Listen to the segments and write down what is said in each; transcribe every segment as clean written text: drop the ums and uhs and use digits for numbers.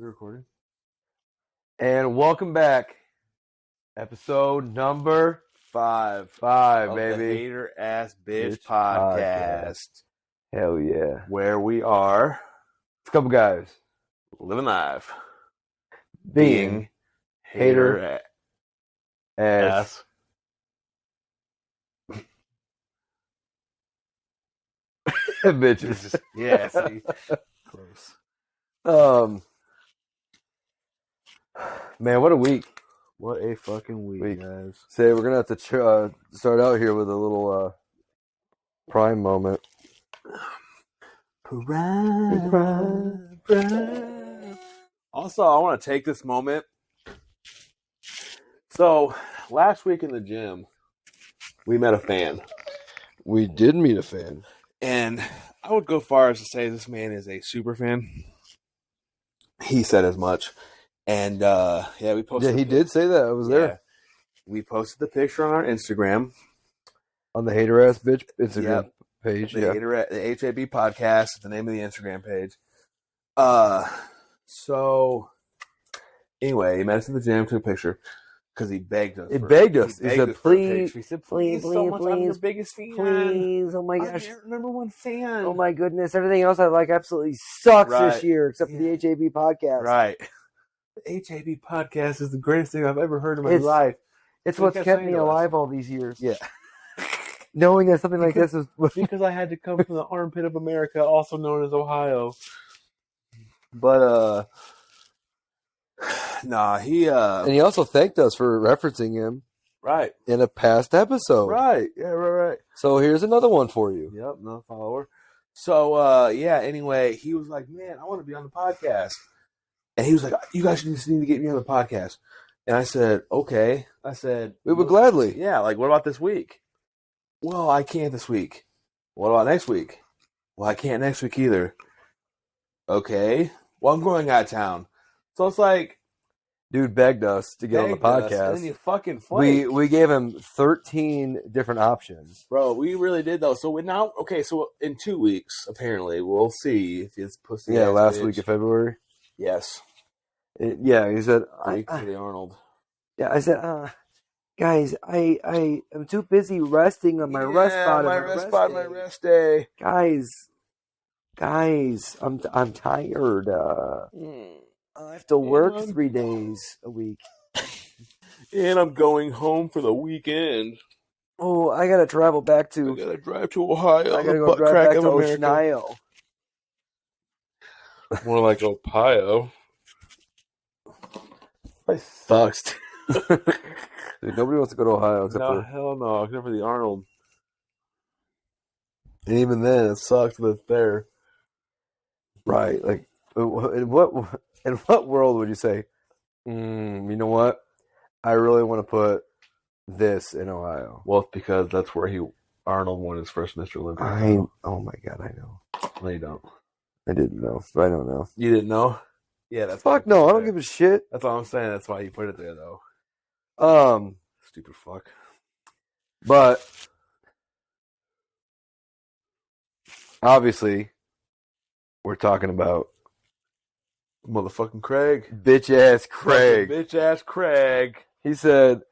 We're recording. And welcome back. Episode number 5 5, of baby. the Hater Ass Bitch Bitch podcast. Hell yeah. Where we are It's a couple guys living life. being hater ass. Bitches. Yeah, see. Close. Man, what a week. What a fucking week, guys. Say, we're going to have to start out here with a little prime moment. Prime. Also, I want to take this moment. So, last week in the gym, we met a fan. We did meet a fan. And I would go far as to say this man is a super fan. He said as much. And, we posted. Yeah, he did say that. I was there. We posted the picture on our Instagram. On the Hater Ass Bitch Instagram page. The H.A.B. podcast is the name of the Instagram page. So, anyway, he met us in the gym, took a picture. Because he begged us. He said, please. He said, please, so much. I'm your biggest fan. Please. Oh my gosh. I'm your number one fan. Oh my goodness. Everything else I like absolutely sucks Right. this year, except for the H.A.B. podcast. Right. The H.A.B. podcast is the greatest thing I've ever heard in my life. It's what's kept me alive all these years. Yeah. Knowing that something like this is... Because I had to come from the armpit of America, also known as Ohio. But, he And he also thanked us for referencing him right in a past episode. Right. Yeah, right. So here's another one for you. Yep, no follower. So anyway, he was like, man, I want to be on the podcast. And he was like, you guys just need to get me on the podcast. And I said, okay. I said, we would gladly. Yeah, like, what about this week? Well, I can't this week. What about next week? Well, I can't next week either. Okay. Well, I'm going out of town. So it's like, dude begged us to get on the podcast. And then you fucking flaked. We gave him 13 different options. Bro, we really did, though. So so in 2 weeks, apparently, we'll see if it's pussy. Yeah, last week of February. Yes. He said... Week for the Arnold. Yeah, I said, guys, I am too busy resting on my rest spot. My rest day. Guys, I'm tired. I have to work 3 days a week. And I'm going home for the weekend. Oh, I gotta travel back to... I gotta drive to Ohio. I gotta go drive back to Ohio. More like Ohio. That sucks. Dude, nobody wants to go to Ohio except for... hell no, except for the Arnold. And even then, it sucks that it's there. Right. Like, in what world would you say, you know what? I really want to put this in Ohio. Well, it's because that's where Arnold won his first Mr. Olympia. Oh my God, I know. No, you don't. I didn't know, but I don't know. You didn't know? Yeah, that's fuck no. I don't give a shit. That's all I'm saying. That's why you put it there, though. Stupid fuck. But obviously, we're talking about motherfucking Craig. Bitch ass Craig. Bitch ass Craig. He said,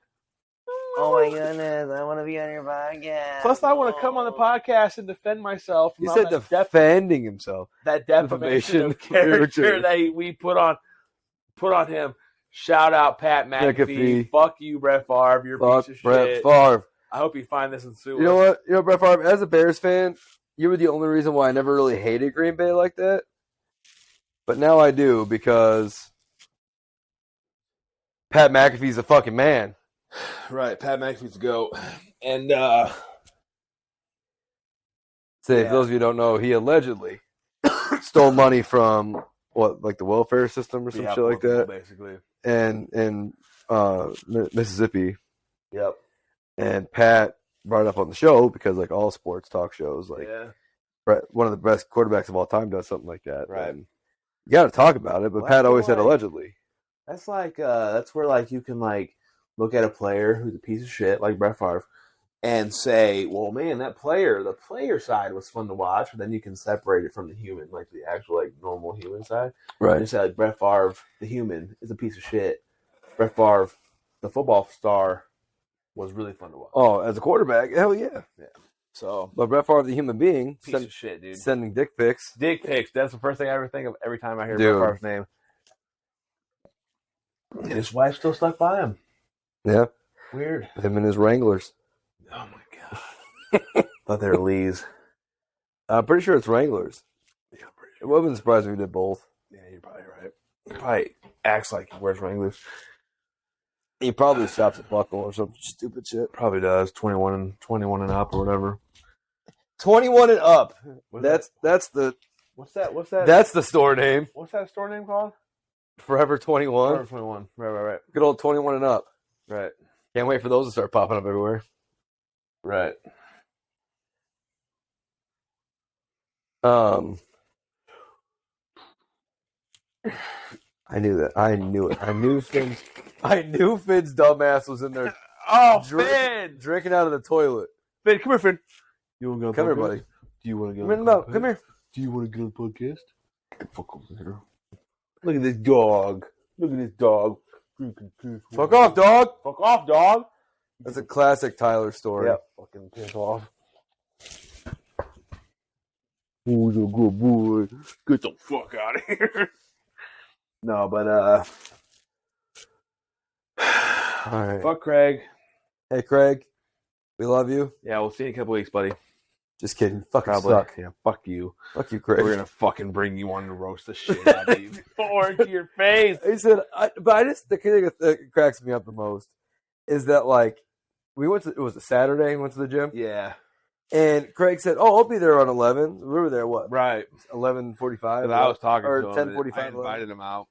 oh my goodness, I want to be on your podcast. Plus, I want to come on the podcast and defend myself. He said defending himself. That defamation of character that we put on him. Shout out Pat McAfee. Fuck you, Brett Favre. You're a piece of shit. Favre. I hope you find this and sue us. You know what? You know, Brett Favre, as a Bears fan, you were the only reason why I never really hated Green Bay like that. But now I do, because Pat McAfee's a fucking man. Right, Pat McAfee's a goat. And, for those of you who don't know, he allegedly stole money from, the welfare system or some shit like that? Basically. And Mississippi. Yep. And Pat brought it up on the show because, all sports talk shows, one of the best quarterbacks of all time does something like that. Right. And you got to talk about it, but Pat always said allegedly. That's that's where you can look at a player who's a piece of shit like Brett Favre, and say, well, man, the player side was fun to watch, but then you can separate it from the human, like the actual like normal human side. Right. And say like Brett Favre, the human, is a piece of shit. Brett Favre, the football star, was really fun to watch. Oh, as a quarterback, hell yeah. Yeah. So, but Brett Favre, the human being, piece of shit, dude. Sending dick pics. Dick pics. That's the first thing I ever think of every time I hear Dude. Brett Favre's name. And his wife still stuck by him. Yeah. Weird. Him and his Wranglers. Oh my god. Thought they were Lee's. I'm pretty sure it's Wranglers. Yeah, I'm pretty It wouldn't surprise me if we did both. Yeah, you're probably right. He probably acts like he wears Wranglers. He probably shops at Buckle or some stupid shit. Probably does. 21 and up or whatever. 21 and up. What's the What's that? That's the store name. What's that store name called? Forever 21. Forever 21. Right. Good old 21 and up. Right. Can't wait for those to start popping up everywhere. Right. I knew that. I knew it. I knew Finn's dumbass was in there. Oh, Finn! Drinking out of the toilet. Finn, come here, Finn. You want to go? Come here, buddy. Do you want to go? Come here. Do you want to get on the podcast? Get the fuck over here. Look at this dog. Look at this dog. Fuck off, dog. Fuck off, dog. That's a classic Tyler story. Yep. Fucking piss off. Who's a good boy? Get the fuck out of here. No, but all right. Fuck Craig. Hey, Craig. We love you. Yeah, we'll see you in a couple weeks, buddy. Just kidding. Fucking Probably. suck. Yeah, fuck you. Fuck you, Craig. We're gonna fucking bring you on to roast the shit out of you. Or into your face. He said, the thing that cracks me up the most is that, like, it was a Saturday, we went to the gym. Yeah. And Craig said, "Oh, I'll be there on 11." We were there, what? Right. 11:45. I was talking or to him. 10:45. I invited him out.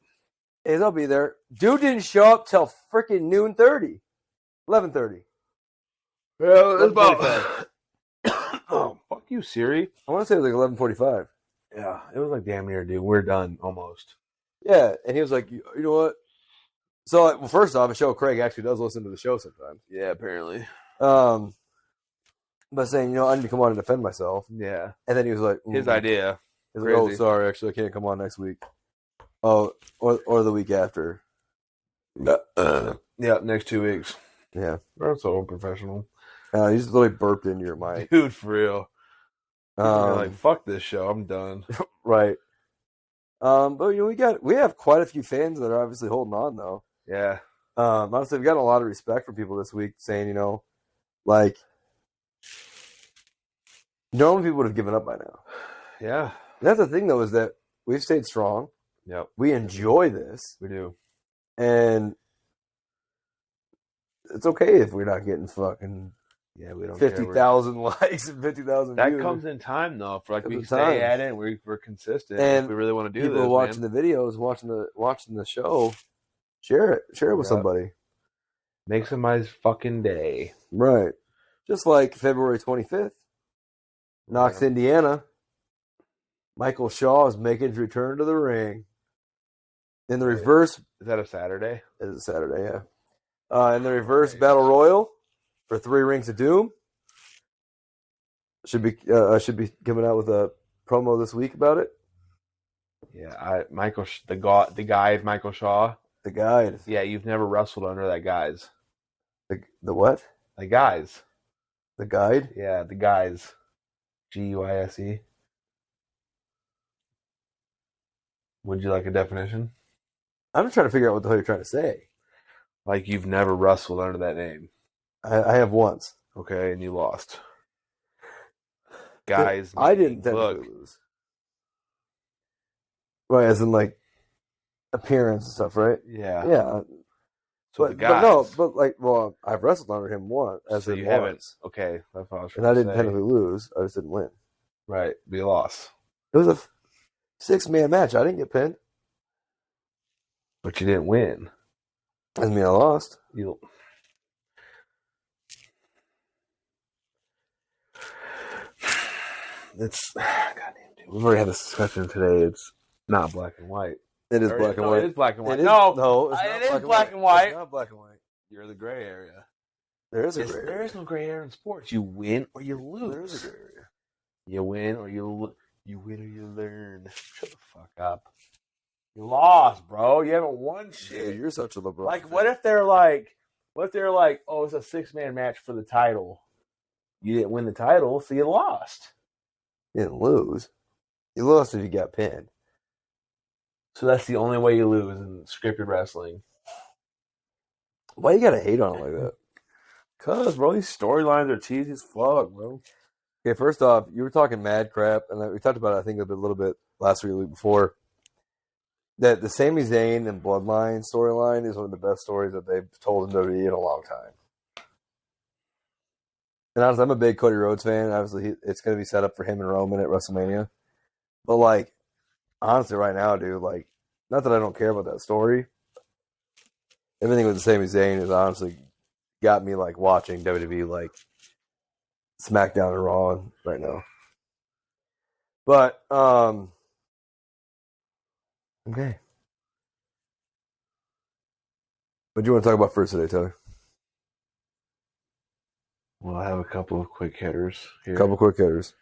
And I'll be there. Dude didn't show up till freaking noon 30. 11:30. Well, it's about. Oh, fuck you, Siri. I want to say it was like 11:45. Yeah, it was like damn near, dude. We're done almost. Yeah, and he was like, "You know what?" So, like, well, first off, Michelle Craig actually does listen to the show sometimes. Yeah, apparently. But saying, I need to come on and defend myself. Yeah. And then he was like, his idea. He's like, "Oh, sorry, actually, I can't come on next week." Oh, or the week after. Yeah, next 2 weeks. Yeah. That's so unprofessional. You just literally burped into your mic. Dude, for real. Like, fuck this show. I'm done. Right. But we have quite a few fans that are obviously holding on though. Yeah. Honestly, we've gotten a lot of respect from people this week saying, like, normally people would have given up by now. Yeah. And that's the thing though, is that we've stayed strong. Yep. We enjoy this. We do. And it's okay if we're not getting fucking we don't 50,000 likes and 50,000 That views. comes in time though. For like we Comes stay in time. at it and we're consistent. And if we really want to do people this, watching man. the videos, watching the show, share it with somebody. Make somebody's fucking day. Right. Just like February 25th, Knox, Indiana, Michael Shaw is making his return to the ring. In the reverse, Is that a Saturday? it is a Saturday, yeah. In the reverse battle royal for 3 Rings of Doom, should be coming out with a promo this week about it. Yeah, the guide Michael Shaw. The guide. Yeah, you've never wrestled under that guise. The what? The guise. The guide? Yeah, the guise. GUISE. Would you like a definition? I'm just trying to figure out what the hell you're trying to say. Like you've never wrestled under that name. I have once. Okay, and you lost. Guys, I didn't technically lose. Right, as in like appearance and stuff, right? Yeah. Yeah. So but I've wrestled under him once. So you haven't. Okay, that's what I was trying and I to didn't say. technically lose. I just didn't win. Right, be lost. It was a 6-man match. I didn't get pinned. But you didn't win. Doesn't mean I lost. It's goddamn dude. We've already had this discussion today. It's not black and white. It is black and white. It is black and white. It is no, no, it's not it is black and white. It's not black and white. You're the gray area. There is a gray There area. is no gray area in sports. You win or you lose. There is a gray area. You win or you win or you learn. Shut the fuck up. You lost, bro. You haven't won shit. Dude, you're such a LeBron Like, fan. what if they're like, oh, it's a 6-man match for the title. You didn't win the title, so you lost. You didn't lose. You lost if you got pinned. So that's the only way you lose in scripted wrestling. Why you gotta hate on it like that? Cause, bro, these storylines are cheesy as fuck, bro. Okay, first off, you were talking mad crap, and we talked about it, I think, a little bit last week or the week before. That the Sami Zayn and Bloodline storyline is one of the best stories that they've told in WWE in a long time. And honestly, I'm a big Cody Rhodes fan. Obviously, it's going to be set up for him and Roman at WrestleMania. But, like, honestly, right now, dude, like, not that I don't care about that story. Everything with the Sami Zayn has honestly got me, like, watching WWE, like, SmackDown and Raw right now. But, okay. What do you want to talk about first today, Tyler? Well, I have a couple of quick hitters here. A couple quick hitters.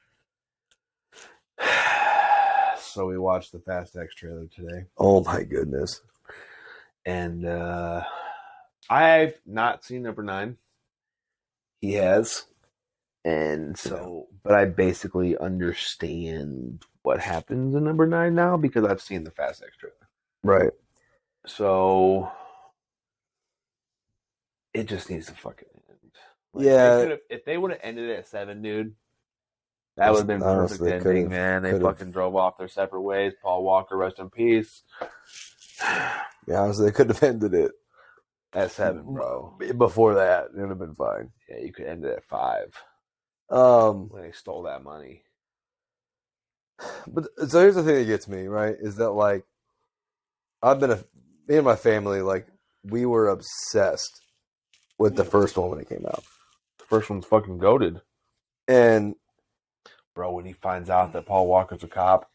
So we watched the Fast X trailer today. Oh, my goodness. And I've not seen number 9. He has. And so, but I basically understand what happens in number 9 now because I've seen the Fast X trailer. Right. So, it just needs to fucking end. Like, yeah. if they would have ended it at 7, dude, that would have been perfect ending, man. They fucking drove off their separate ways. Paul Walker, rest in peace. Yeah, honestly, they could have ended it at 7, bro. Before that, it would have been fine. Yeah, you could end it at 5. When they stole that money. But so here's the thing that gets me, right? Is that, like, me and my family, like, we were obsessed with the first one when it came out. The first one's fucking goated. And bro, when he finds out that Paul Walker's a cop,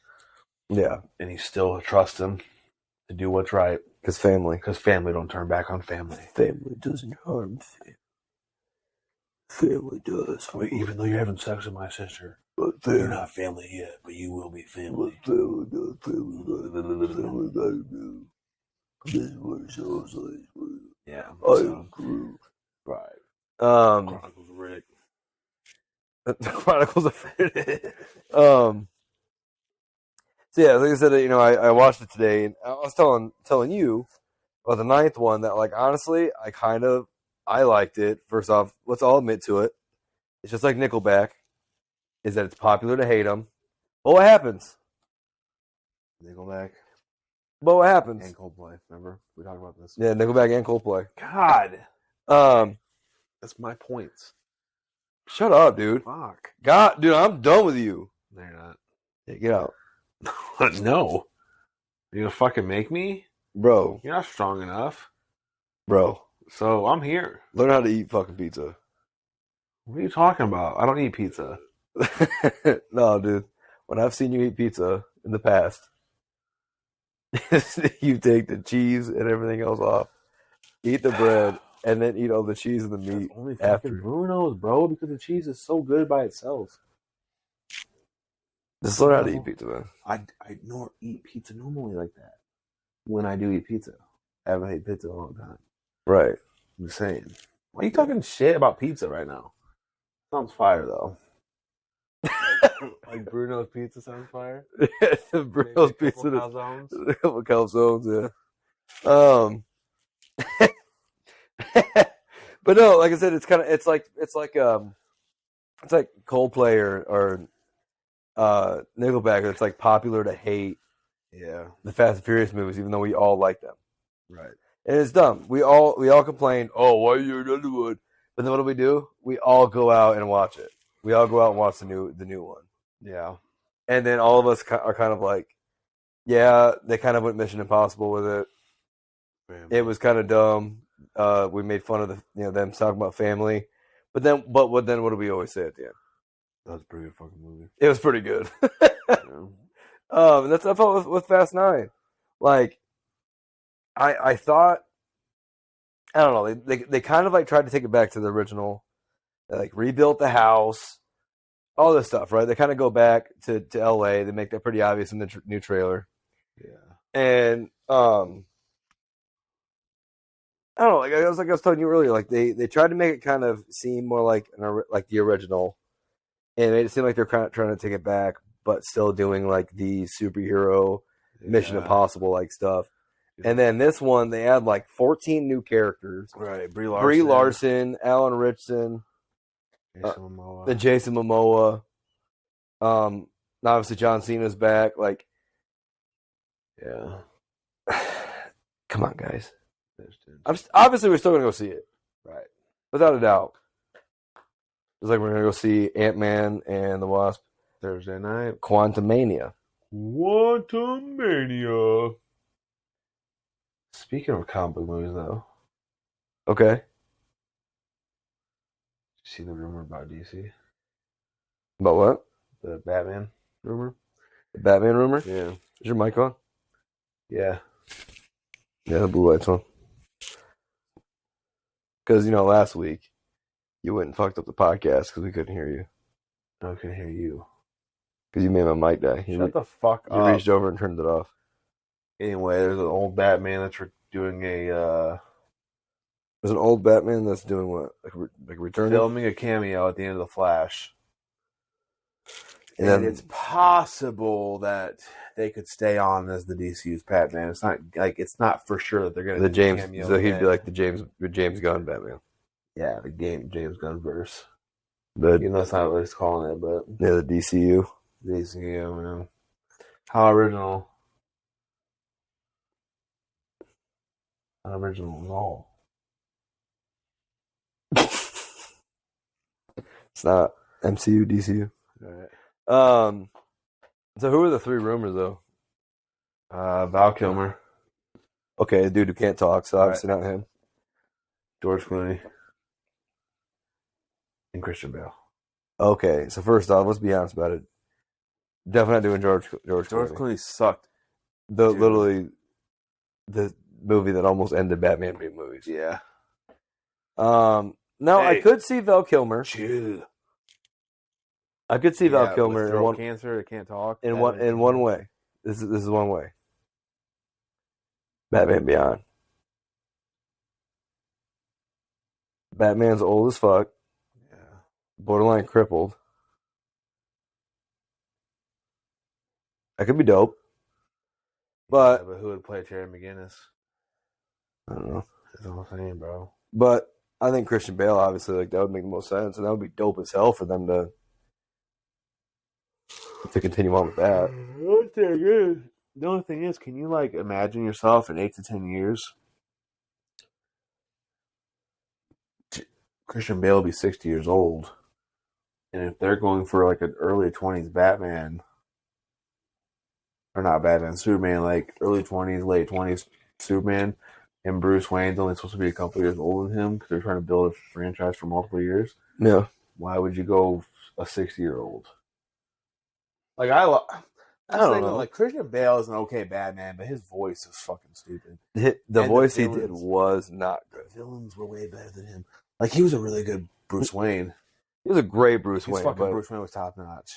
yeah, and he still trusts him to do what's right, because family don't turn back on family. Family doesn't harm family. Family does. Wait, even though you're having sex with my sister, but you're not family yet, but you will be family. But family does. Family gotta do. This is what it sounds like. Yeah, I agree. Right. Chronicles of Rick. Chronicles of Rick. So yeah, like I said, you know, I watched it today, and I was telling you about the 9th one that, like, honestly, I liked it. First off, let's all admit to it. It's just like Nickelback, is that it's popular to hate them. But what happens? Nickelback. But what happens? And Coldplay. Remember we talked about this? Yeah, Nickelback and Coldplay. God. That's my points. Shut up, dude. Fuck. God, dude, I'm done with you. No, you're not. Yeah, get out. No. You gonna fucking make me? Bro. You're not strong enough. Bro. So I'm here. Learn how to eat fucking pizza. What are you talking about? I don't eat pizza. No, dude. When I've seen you eat pizza in the past, you take the cheese and everything else off, eat the bread, and then eat all the cheese and the meat. That's only after. fucking Bruno's, bro, because the cheese is so good by itself. Just learn how to eat pizza, man. I eat pizza normally like that. When I do eat pizza. I haven't ate pizza in a long time. Right. I'm just saying. Why are you talking shit about pizza right now? Sounds fire, though. Like Bruno's pizza sounds fire? Bruno's pizza. A couple calzones, yeah. But no, like I said, it's like Coldplay or Nickelback. It's like popular to hate. Yeah. The Fast and Furious movies, even though we all like them. Right. And it's dumb. We all complain, oh, why are you another one? But then what do? We all go out and watch it. We all go out and watch the new one. Yeah. And then all of us are kind of like, yeah, they kind of went Mission Impossible with it. Family. It was kind of dumb. We made fun of them talking about family. But then what do we always say at the end? That was a pretty good fucking movie. It was pretty good. Yeah. And that's what I felt with Fast 9. Like, I thought I don't know. They kind of like tried to take it back to the original. They like rebuilt the house, all this stuff, right? They kind of go back to LA. They make that pretty obvious in the new trailer. Yeah. And I don't know. Like I was telling you earlier, like they tried to make it kind of seem more like like the original, and it made it seem like they're kind of trying to take it back, but still doing like the superhero Mission Impossible like stuff. And then this one, they add like 14 new characters. Right. Brie Larson, Alan Ritchson, Jason Momoa. then Jason Momoa. Obviously John Cena's back. Like, Yeah. come on, guys. Obviously, we're still gonna go see it, Right. without a doubt. It's like we're gonna go see Antman and the Wasp Thursday night. Quantumania. Quantumania. Speaking of comic book movies, though, Okay. you see the rumor about DC? About what? The Batman rumor? The Batman rumor? Yeah. Is your mic on? Yeah. Yeah, the blue light's on. Because, last week, you went and fucked up the podcast because we couldn't hear you. I can hear you. Because you made my mic die. Shut the fuck up. You reached over and turned it off. Anyway, there's an old Batman that's doing There's an old Batman that's doing what? Like returning? filming a cameo at the end of The Flash. And And then it's possible that they could stay on as the DC's Batman. It's not for sure that they're going to the James, cameo so he'd again. be like the James Gunn Batman. Yeah, the James Gunn verse. The That's not what it's calling it, but the DCU. DCU, man. How original. Unoriginal at all. It's not MCU, DCU. All right. So who are the three rumors though? Val Kilmer, Okay, a dude who can't talk, so obviously not him. George Clooney, and Christian Bale. Okay, so first off, let's be honest about it. Definitely not doing George Clooney. Clooney sucked. Literally the movie that almost ended Batman being movies. Yeah. No, Hey. I could see Val Kilmer. Chill. I could see Val Kilmer with throat cancer. They can't talk. in one way. This is one way. Batman Beyond. Batman's old as fuck, Yeah. borderline crippled. That could be dope. But But who would play Terry McGinnis? I don't know. That's what I'm saying, bro. But I think Christian Bale, obviously, like that would make the most sense, and that would be dope as hell for them to continue on with that. The only thing is, can you imagine yourself in 8 to 10 years? Christian Bale will be 60 years old, and if they're going for an early 20s Batman, or not Batman, Superman, early 20s, late 20s Superman, and Bruce Wayne's only supposed to be a couple years older than him because they're trying to build a franchise for multiple years. Yeah. Why would you go a 60-year-old? I don't know. Christian Bale is an okay Batman, but his voice is fucking stupid. The voice he did was not good. The villains were way better than him. He was a really good Bruce Wayne. He was a great Bruce Wayne. Bruce Wayne was top notch.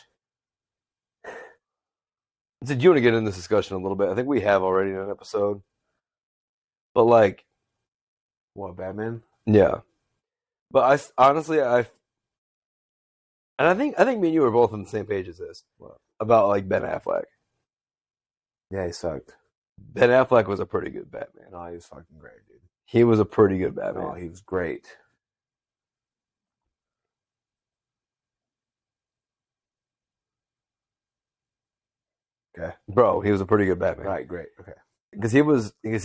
So do you want to get in this discussion a little bit? I think we have already in an episode. But What, Batman? yeah. But I think me and you were both on the same page as this. What? About Ben Affleck. Yeah, he sucked. Ben Affleck was a pretty good Batman. No, he was fucking great, dude. He was a pretty good Batman. No, he was great. Okay. Bro, he was a pretty good Batman. Right, great. Okay. Because he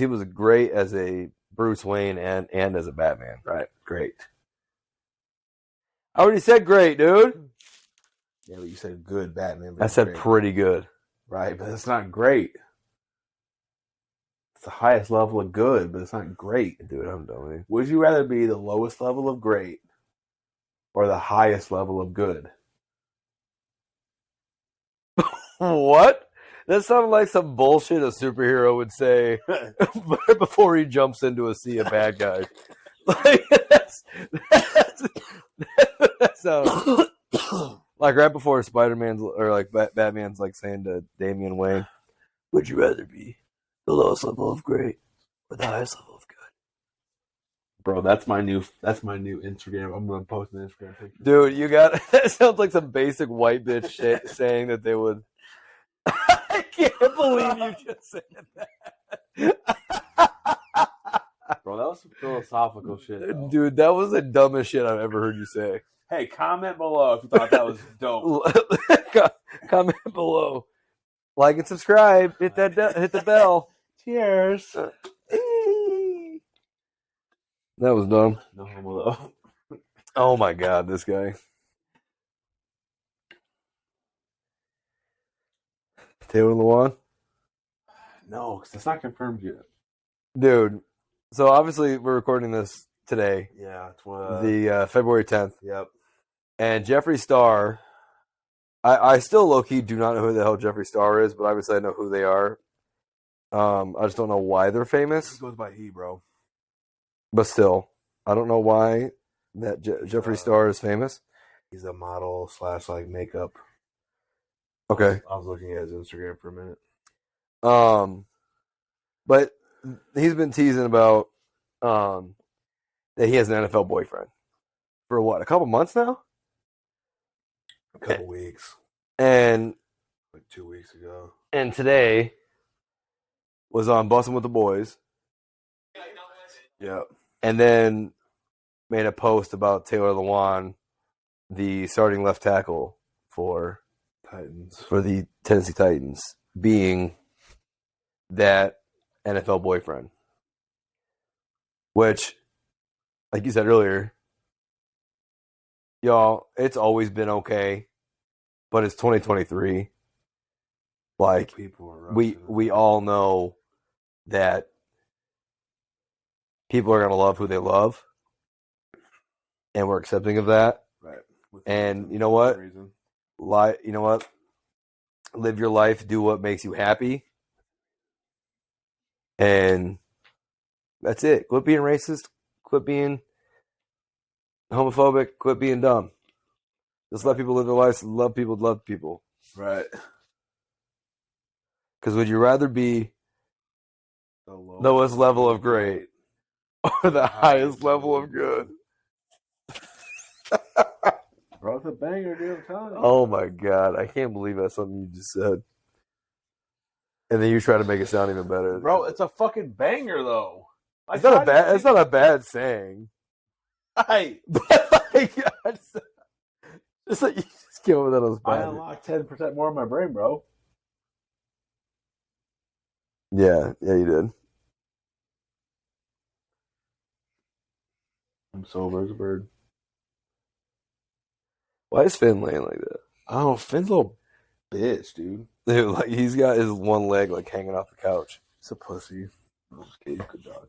was great as a Bruce Wayne and as a Batman. Right, great. I already said great, dude. Yeah, but you said good Batman. I said great. pretty good. Right, but it's not great. It's the highest level of good, but it's not great. Dude, I'm done with you. Would you rather be the lowest level of great or the highest level of good? What? That sounded like some bullshit a superhero would say before he jumps into a sea of bad guys. Like that's like right before Spider-Man's or like Batman's like saying to Damian Wayne, "Would you rather be the lowest level of great or the highest level of good?" Bro, that's my new Instagram. I'm gonna post an Instagram picture. Dude, you got that sounds like some basic white bitch shit saying that they would. I can't believe you just said that. Bro, that was some philosophical shit, though. Dude, that was the dumbest shit I've ever heard you say. Hey, comment below if you thought that was dope. Comment below, like and subscribe. Hit hit the bell. Cheers. That was dumb. No homo though. Oh my god, this guy. Taylor Lewan? No, because it's not confirmed yet. Dude. So obviously we're recording this today. Yeah, it's the February 10th. Yep. And Jeffree Star, I still low-key do not know who the hell Jeffree Star is, but obviously I know who they are. I just don't know why they're famous. He goes by he, bro. But still, I don't know why that Jeffree Star is famous. He's a model / like makeup. Okay. I was looking at his Instagram for a minute. But he's been teasing about that he has an NFL boyfriend for what, a couple months now? A couple weeks. And like 2 weeks ago. And today was on Bussin' with the Boys. Yep. And then made a post about Taylor Lewan, the starting left tackle for the Tennessee Titans, being that NFL boyfriend. Which, like you said earlier, y'all, it's always been okay, but it's 2023. Like, we all know that people are going to love who they love, and we're accepting of that. Right. And you know what? You know what? Live your life, do what makes you happy. And that's it. Quit being racist. Quit being homophobic. Quit being dumb. Just let people live their lives and love people. Right. Because would you rather be the lowest level of great or the highest level of good? Bro, it's a banger, dude. I'm telling you. Oh my god, I can't believe that's something you just said. And then you try to make it sound even better. Bro, it's a fucking banger though. It's not a bad saying. Hey. But like, just like you just came up with that on the spot. I unlocked 10% more of my brain, bro. Yeah, you did. I'm sober as a bird. Why is Finn laying like that? Oh, Finn's a little bitch, dude. Dude, like he's got his one leg like hanging off the couch. He's a pussy. I'm just kidding. Good dog.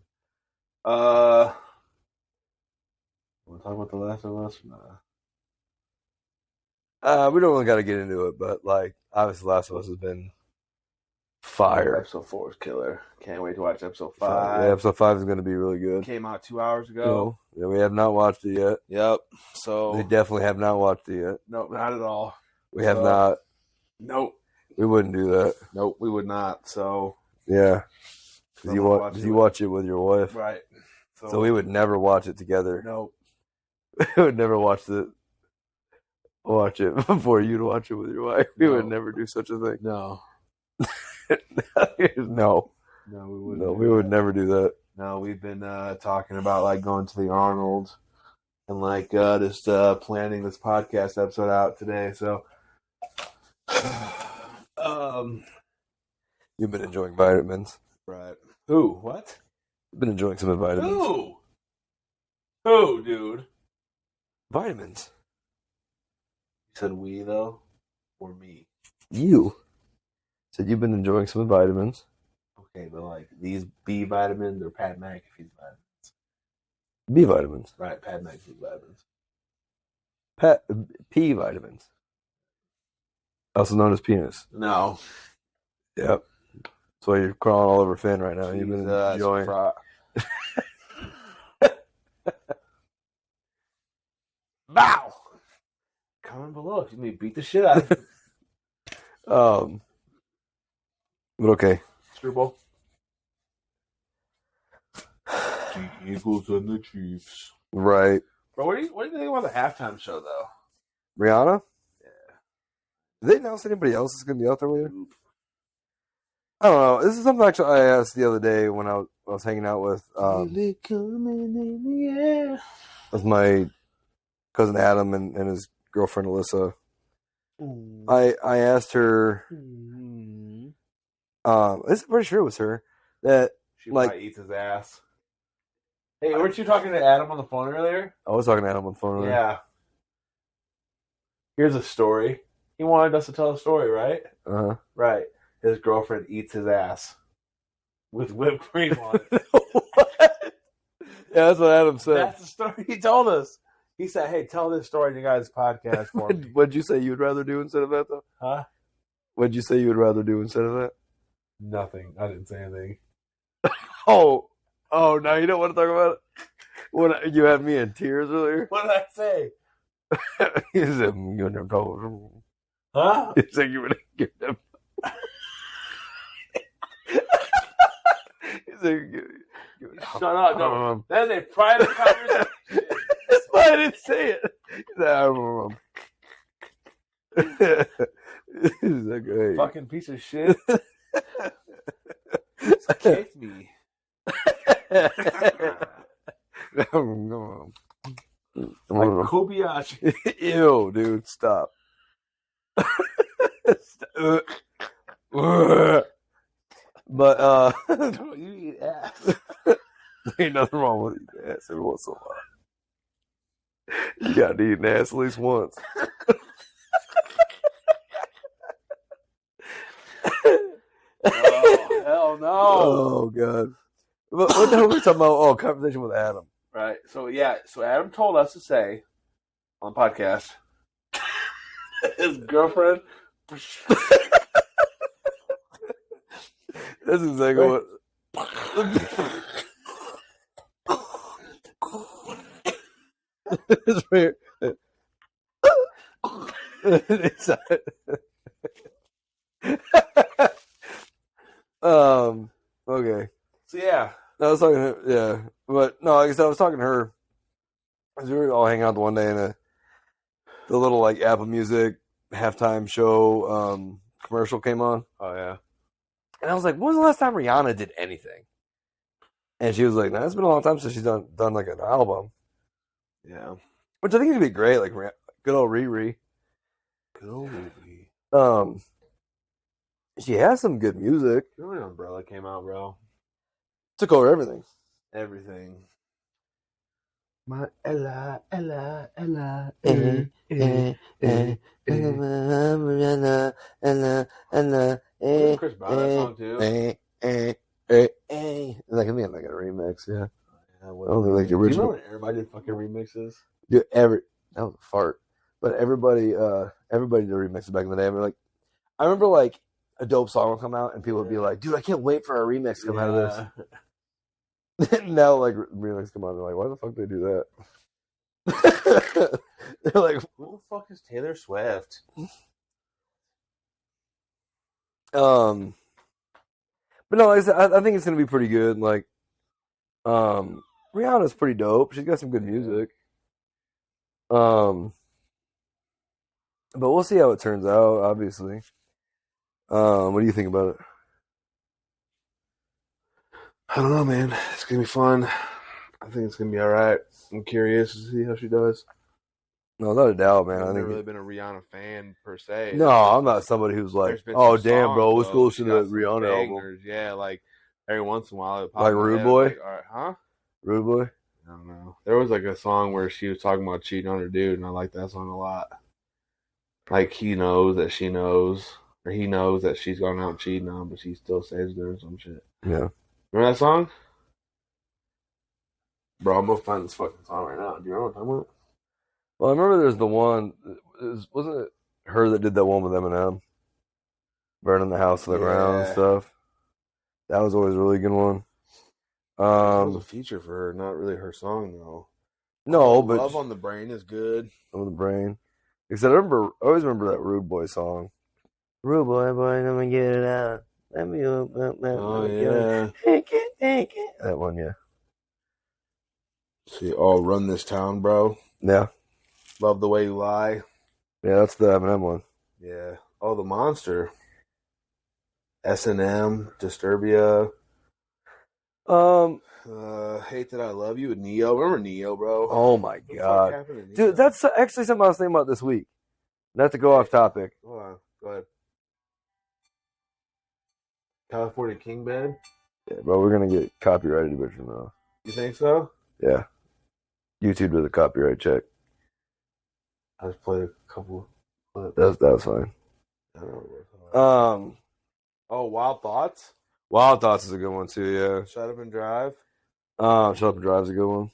Want to talk about The Last of Us? Nah. We don't really got to get into it, but like obviously, The Last of Us has been fire. Episode 4 is killer. Can't wait to watch episode 5. Yeah, episode 5 is going to be really good. Came out 2 hours ago. Yeah, we have not watched it yet. Yep. So we definitely have not watched it yet. Nope, not at all. We have not. Nope. We wouldn't do that. Nope, we would not. So yeah, because you watch it with your wife, right? So we would never watch it together. Nope. We would never watch it before you'd watch it with your wife. We would never do such a thing. No. No. No, we wouldn't. No, we would never do that. No, we've been talking about like going to the Arnold and like just planning this podcast episode out today. So, you've been enjoying vitamins, right? Who? What? I've been enjoying some vitamins. Who, dude? Vitamins. You said we though, or me? You said you've been enjoying some vitamins. Okay, but like these B vitamins or Pat McAfee's vitamins? B vitamins. Right, Pat McAfee's vitamins. P vitamins. Also known as penis. No. Yep. That's why you're crawling all over Finn right now. You've been enjoying. Bow. Comment below if you need to beat the shit out of But okay. Super Bowl. The Eagles and the Chiefs. Right. Bro, what do you think about the halftime show, though? Rihanna? Yeah. Did they announce anybody else is going to be out there with her? I don't know. This is something actually I asked the other day when I was hanging out with my cousin Adam and his girlfriend Alyssa. I asked her. I'm pretty sure it was her that she probably eats his ass. Hey, weren't you talking to Adam on the phone earlier? I was talking to Adam on the phone earlier. Yeah. Here's a story. He wanted us to tell a story, right? Uh-huh. Right. His girlfriend eats his ass with whipped cream on it. What? Yeah, that's what Adam said. That's the story he told us. He said, "Hey, tell this story in your guys' podcast for me." What'd you say you would rather do instead of that, though? Huh? What'd you say you would rather do instead of that? Nothing. I didn't say anything. Oh, now you don't want to talk about it? When you had me in tears earlier? What did I say? He said, "You never told." Huh? He said, "You would give them." He said, Shut up. No. That is a private conversation. That's why I didn't say it. He said, He's like, hey. Fucking piece of shit. Just kicked me. Like Kobayashi. Ew, dude, stop. But You eat ass. ain't nothing wrong with eating ass every once in a while. You got to eat an ass at least once. Oh, hell no. Oh, God. What the hell were we talking about? Oh, conversation with Adam. Right. So, yeah. So, Adam told us to say on podcast his girlfriend. That's exactly what. It's weird. Okay. So, yeah. I was talking to yeah. But no, like I said, I was talking to her. We were all hanging out the one day and the little like Apple Music halftime show commercial came on. Oh, yeah. And I was like, when was the last time Rihanna did anything? And she was like, no, it's been a long time since she's done like an album. Yeah. Which I think would be great, like good old Riri. Good old Riri. She has some good music. Remember when Umbrella came out, bro? Took over everything. Everything. My Ella. Rihanna. Chris Brown that song too. That can be like a remix, yeah. I don't think like the original. Do you remember when everybody did fucking remixes? Dude, that was a fart. But everybody did remixes back in the day. I remember like a dope song would come out and people would be like, dude, I can't wait for a remix to come out of this. Now like remix come out and they're like, why the fuck do they do that? They're like, who the fuck is Taylor Swift? But no, like I said, I think it's gonna be pretty good. Like, Rihanna's pretty dope. She's got some good music. But we'll see how it turns out. Obviously. What do you think about it? I don't know, man. It's gonna be fun. I think it's gonna be all right. I'm curious to see how she does. No, not a doubt, man. I've never really been a Rihanna fan per se. No, I'm not somebody who's like, oh damn, bro, let's go listen to the Rihanna album. Yeah, like every once in a while, it like Rude Boy. Like, all right, huh? Rude Boy. I don't know. There was like a song where she was talking about cheating on her dude, and I like that song a lot. Like he knows that she knows, or he knows that she's gone out cheating on him, but she still saves her or some shit. Yeah. Remember that song? Bro, I'm gonna find this fucking song right now. Do you remember what I'm talking about? Well, I remember there's the one. Wasn't it her that did that one with Eminem, burning the house to the ground and stuff? That was always a really good one. That was a feature for her, not really her song though. No, but Love on the Brain is good. on the brain. Because I always remember that Rude Boy song. Rude boy, let me get it out. Let me Oh, get yeah. it. That one, yeah. See, oh, Run This Town, bro. Yeah. Love the Way You Lie. Yeah, that's the Eminem one. Yeah. Oh, The Monster. S&M, Disturbia. Hate That I Love You with Neo. Remember Neo, bro? Oh my What the fuck God. happened to Neo? Dude, that's actually something I was thinking about this week. Not to go off topic. Hold on. Go ahead. California King Bed? Yeah, bro, we're going to get copyrighted eventually now. You think so? Yeah. YouTube did a copyright check. I just played a couple clips. That was fine. I don't know. Oh, Wild Thoughts? Wild Thoughts is a good one too, yeah. Shut Up and Drive? Shut Up and Drive is a good one.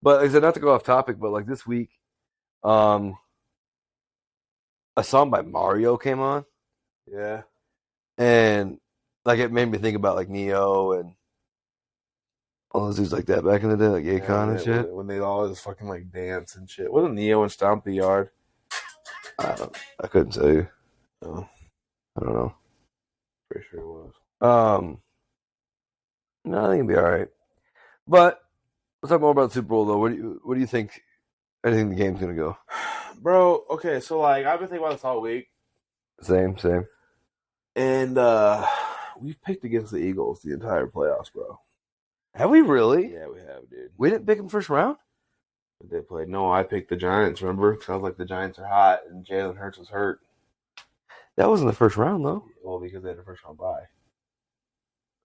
But like I said, not to go off topic, but like this week, a song by Mario came on, Yeah. and like it made me think about like Neo and all those dudes like that back in the day, like Akon and shit. When they all just fucking like dance and shit. Wasn't Neo and Stomp the Yard? I couldn't tell you. No. I don't know. Pretty sure it was. No, I think it'll be all right. But let's talk more about the Super Bowl though. What do you think? I think the game's gonna go. Bro, okay, so like I've been thinking about this all week. Same. And we've picked against the Eagles the entire playoffs, bro. Have we really? Yeah, we have, dude. We didn't pick them first round? They played. No, I picked the Giants, remember? Because I was like, the Giants are hot, and Jalen Hurts was hurt. That wasn't the first round though. Well, because they had the first round bye.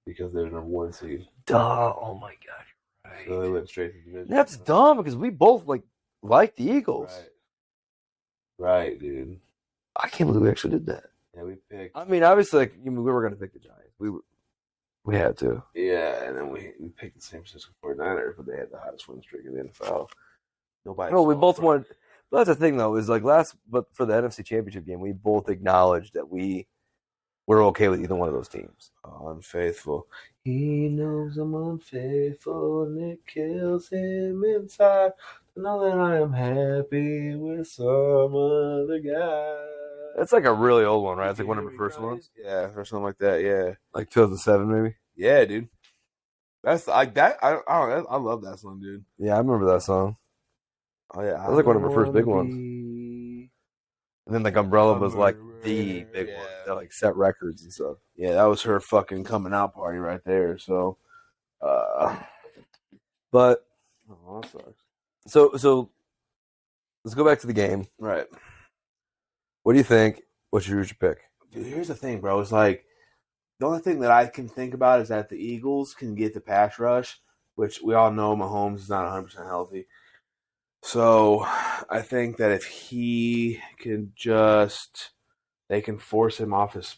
Because they're the number 1 seed. Duh! Oh my god, you're right. So they went straight to the division. That's dumb because we both like the Eagles. Right, dude. I can't believe we actually did that. Yeah, we picked. I mean, obviously, we were going to pick the Giants. We had to. Yeah, and then we picked the San Francisco 49ers, but they had the hottest win streak in the NFL. Nobody. No, we both wanted. But that's the thing, though, is like but for the NFC Championship game, we both acknowledged that we were okay with either one of those teams. Unfaithful. He knows I'm unfaithful, and it kills him inside to know that I am happy with some other guy. That's like a really old one, right? It's like one of the first ones. Yeah, or something like that. Yeah, like 2007, maybe. Yeah, dude. That's like that. I don't know. I love that song, dude. Yeah, I remember that song. Oh yeah, that was like one of our first big ones. And then like Umbrella was like the big one that like set records and stuff. Yeah, that was her fucking coming out party right there. So, but oh, that sucks. So let's go back to the game. Right. What do you think? What's your pick? Dude, here's the thing, bro. It's like the only thing that I can think about is that the Eagles can get the pass rush, which we all know Mahomes is not 100% healthy. So I think that if he can they can force him off his.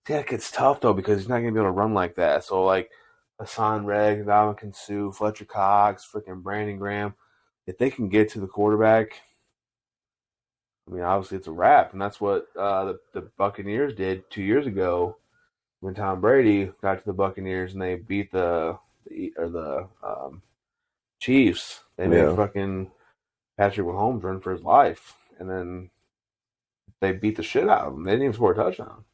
See, that gets tough though because he's not gonna be able to run like that. So like Hassan Reddick, Ndamukong Suh, Fletcher Cox, freaking Brandon Graham, if they can get to the quarterback, I mean obviously it's a wrap, and that's what the Buccaneers did 2 years ago when Tom Brady got to the Buccaneers and they beat the Chiefs. They made fucking Patrick Mahomes run for his life, and then they beat the shit out of him. They didn't even score a touchdown.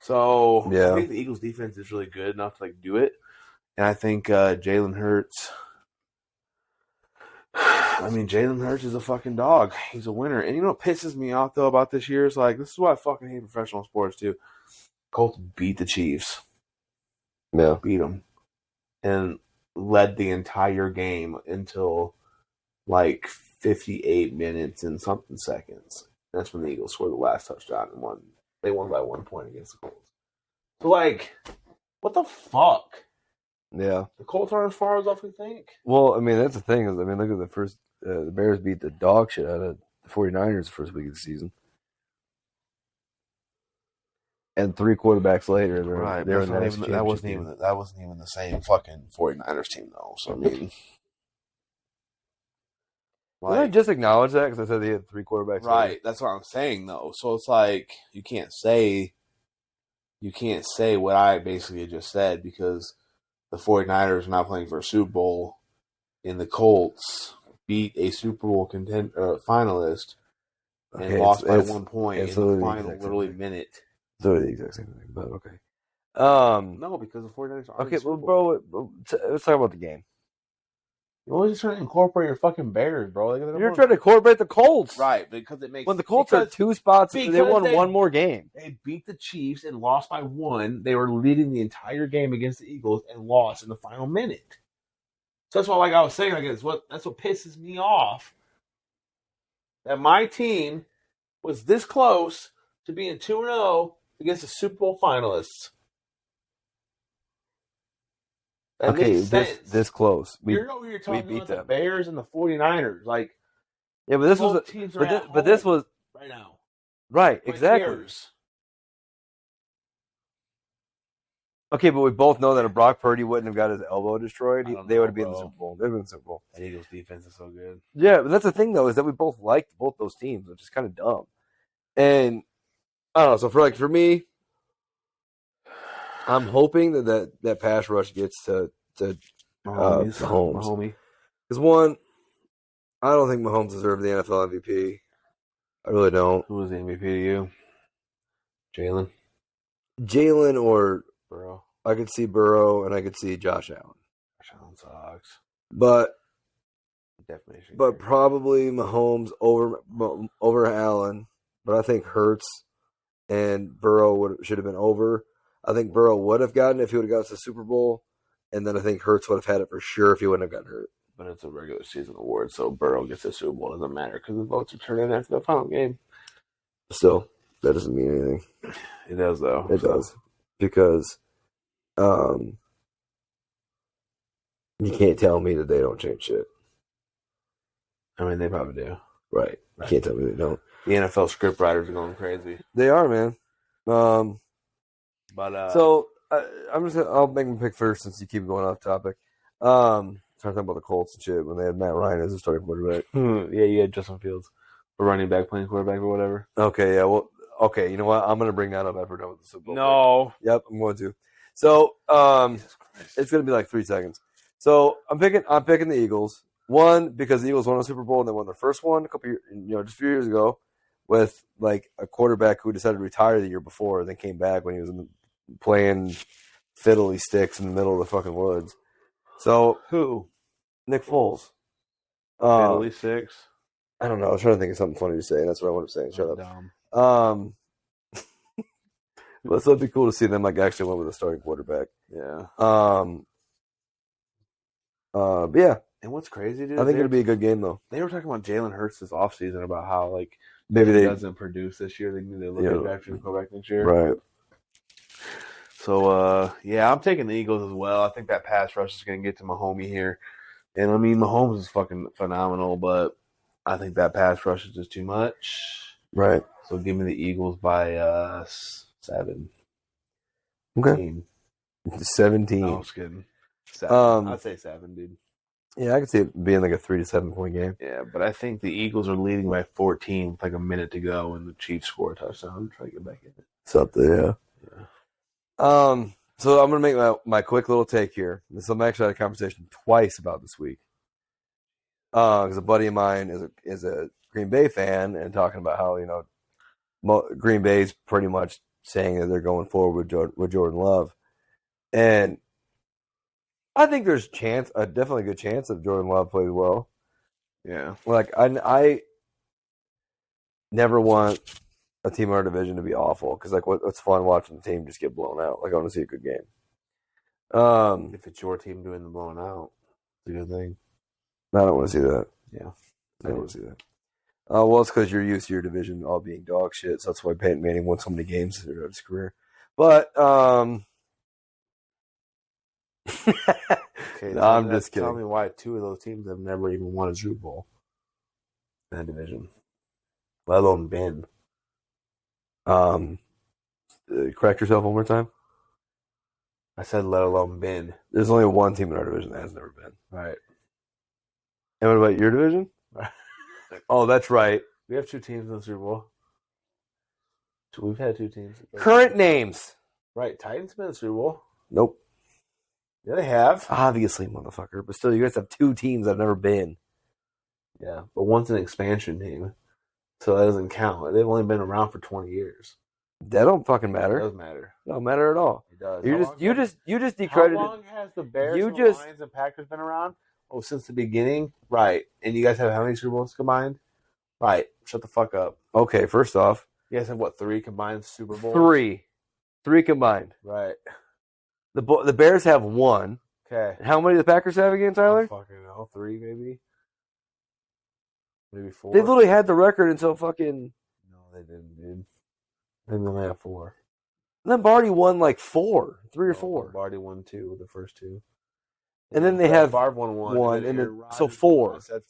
So I think the Eagles' defense is really good enough to do it, and I think Jalen Hurts. I mean, Jalen Hurts is a fucking dog. He's a winner, and you know what pisses me off though about this year is like this is why I fucking hate professional sports too. Colts beat the Chiefs. Yeah, beat them, and led the entire game until like 58 minutes and something seconds. That's when the Eagles scored the last touchdown and won. They won by 1 point against the Colts. So, like, what the fuck? Yeah. The Colts aren't as far as off we think. Well, I mean, that's the thing. Is I mean, look at the first. The Bears beat the dog shit out of the 49ers the first week of the season. And 3 quarterbacks later, they're in that wasn't even the same fucking 49ers team, though. So, I mean. Did I just acknowledge that because I said they had 3 quarterbacks? Right, later? That's what I'm saying though. So it's like you can't say what I basically just said because the 49ers are not playing for a Super Bowl, and the Colts beat a Super Bowl finalist and Okay, lost by 1 point it's in the literally the final exact same literally thing. minute. It's literally the exact same thing, but okay. No, because the 49ers are Okay, the Super well, Bowl. bro, let's talk about the game. You're always just trying to incorporate your fucking Bears, bro. Like, You're trying to incorporate the Colts. right, because it makes When the Colts are 2 spots, they because won one more game. They beat the Chiefs and lost by 1. They were leading the entire game against the Eagles and lost in the final minute. So that's why, like I was saying, that's what pisses me off. That my team was this close to being 2-0 against the Super Bowl finalists. That Okay, makes sense. this close. You're over here talking beat about the them. Bears and the 49ers. Like, yeah, but this was teams are but this was right now. right, exactly. Cares? Okay, but we both know that if Brock Purdy wouldn't have got his elbow destroyed, they would have been in the bro. Super Bowl. They'd have been in the Super Bowl. That Eagles defense is so good. Yeah, but that's the thing though, is that we both liked both those teams, which is kind of dumb. And I don't know. So for me, I'm hoping that pass rush gets to Mahomes. Because one, I don't think Mahomes deserved the NFL MVP. I really don't. Who was the MVP to you? Jalen or Burrow. I could see Burrow and I could see Josh Allen. Josh Allen sucks. But definition. But probably Mahomes over Allen. But I think Hurts and Burrow should have been over. I think Burrow would have gotten it if he would have got to the Super Bowl. And then I think Hurts would have had it for sure if he wouldn't have gotten hurt. But it's a regular season award, so Burrow gets the Super Bowl. It doesn't matter because the votes are turned in after the final game. Still, that doesn't mean anything. It does, though. It does. Because you can't tell me that they don't change shit. I mean, they probably do. Right. You can't tell me they don't. The NFL script writers are going crazy. They are, man. So I'll make my pick first since you keep going off topic. Trying to talk about the Colts and shit when they had Matt Ryan as a starting quarterback. Yeah, you had Justin Fields, a running back playing quarterback or whatever. Okay, yeah. Well, okay. You know what? I'm gonna bring that up after we're done with the Super Bowl. No. Pick. Yep, I'm going to. So, it's gonna be like 3 seconds. So I'm picking the Eagles. One, because the Eagles won a Super Bowl and they won their first one a couple years, just a few years ago, with like a quarterback who decided to retire the year before, and then came back when he was playing fiddly sticks in the middle of the fucking woods. So who? Nick Foles. Fiddly sticks. I don't know. I was trying to think of something funny to say, and that's what I want to say. Shut up. Dumb. But it'd be cool to see them like actually went with a starting quarterback. Yeah. But yeah. And what's crazy, dude? I think it'll be a good game though. They were talking about Jalen Hurts this offseason about how like maybe he doesn't produce this year. They look at drafting to go back next year. Right. So yeah, I'm taking the Eagles as well. I think that pass rush is gonna get to Mahomes here. And I mean Mahomes is fucking phenomenal, but I think that pass rush is just too much. Right. So give me the Eagles by 7. Okay. 17. No, I was kidding. 7. I'd say 7, dude. Yeah, I could see it being like a 3 to 7 point game. Yeah, but I think the Eagles are leading by 14 with like a minute to go, and the Chiefs score a touchdown. I'm trying to get back in it. Something, yeah. So I'm gonna make my quick little take here. I'm actually had a conversation twice about this week. Because a buddy of mine is a Green Bay fan and talking about how Green Bay's pretty much saying that they're going forward with Jordan Love, and I think there's definitely a good chance that Jordan Love plays well. Yeah, like I never want a team in our division to be awful because like what's fun watching the team just get blown out. Like I want to see a good game. If it's your team doing the blowing out, it's a good thing. I don't want to see that. Yeah, I don't want to see that. Well, it's because you're used to your division all being dog shit, so that's why Peyton Manning won so many games throughout his career. But okay, no, I'm just kidding. Tell me why 2 of those teams have never even won a Super Bowl in that division, let alone been. Correct yourself one more time. I said let alone been. There's only one team in our division that has never been. Right. And what about your division? Oh, that's right. We have 2 teams in the Super Bowl. We've had 2 teams. Current names. Right. Titans been in the Super Bowl. Nope. Yeah, they have. Obviously, motherfucker. But still, you guys have 2 teams that have never been. Yeah, but one's an expansion team, so that doesn't count. They've only been around for 20 years. That don't fucking It matter. does matter. It don't matter at all. It does. You just How decredited. long has the Bears, You and the just Lions, and Packers been around? Oh, since the beginning, right? And you guys have how many Super Bowls combined? Right. Shut the fuck up. okay. First off, You guys have what, 3 combined Super Bowls? three combined. Right. The Bears have 1. Okay. And how many do the Packers have again, I Tyler? don't fucking know. 3 maybe. Maybe 4. They literally had the record until fucking. No, they didn't, dude. They only have 4. Lombardi won like 3 or 4, Lombardi won 2, the first 2. and then they have Favre won 1, and Aaron then, so Rodgers 4. I said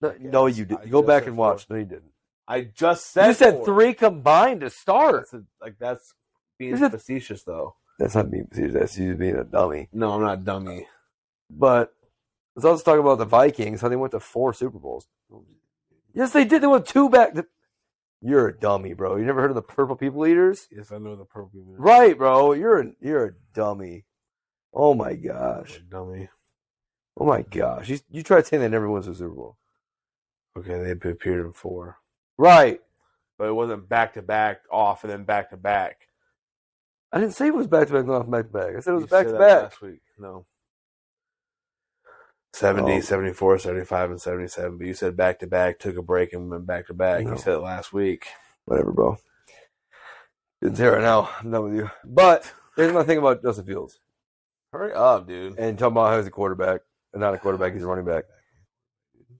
4. No, you did. You go back and watch. No, you didn't. I just said. You said 4. 3 combined to start. That's being said- facetious, though. That's not being serious. That's you being a dummy. No, I'm not dummy. But let's also talk about the Vikings. How they went to 4 Super Bowls. Yes, they did. They went 2 back. You're a dummy, bro. You never heard of the Purple People Eaters? Yes, I know the purple people. Right, bro. You're a dummy. Oh my gosh. Dummy. Oh my gosh. You tried saying they never wins a Super Bowl. Okay, they appeared in 4, Right. but it wasn't back to back off and then back to back. I didn't say it was back to back, not back to back. I said it was You back said to that back. last week. No. 70, Oh. 74, 75, and 77. But you said back to back, took a break, and went back to back. No. You said it last week. Whatever, bro. Didn't say it right now. I'm done with you. But here's my thing about Justin Fields. Hurry up, dude. And talking about how he's a quarterback. Not a quarterback, he's a running back.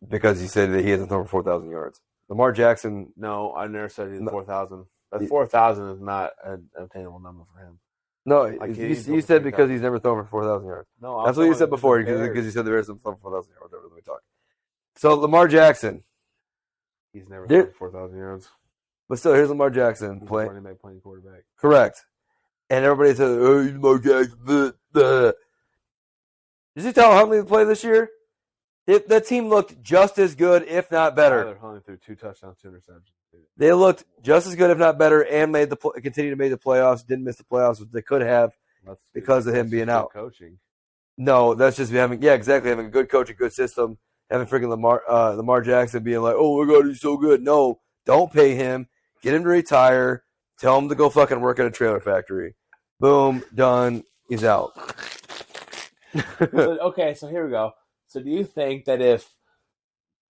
Because he said that he hasn't thrown for 4,000 yards. Lamar Jackson. No, I never said he's No. 4,000. That 4,000 is not an obtainable number for him. No, Like, you he's said because he's never thrown for 4,000 yards. No, That's what you said before because you said the Bears have thrown for 4,000 yards. Whatever, let me talk. So Lamar Jackson. He's never There- thrown 4,000 yards. But still, here's Lamar Jackson He's playing. running back, playing quarterback. Correct. And everybody says, oh, he's Lamar Jackson. Did you tell how many they played this year? The team looked just as good, if not better. Tyler Huntley threw 2 touchdowns, 2 interceptions. Dude. They looked just as good, if not better, and continued to make the playoffs. Didn't miss the playoffs, which they could have because of him being out. Coaching. No, that's just having a good coach, a good system, having freaking Lamar Jackson being like, oh my God, he's so good. No, don't pay him. Get him to retire. Tell him to go fucking work at a trailer factory. Boom, done. He's out. So here we go. So do you think that if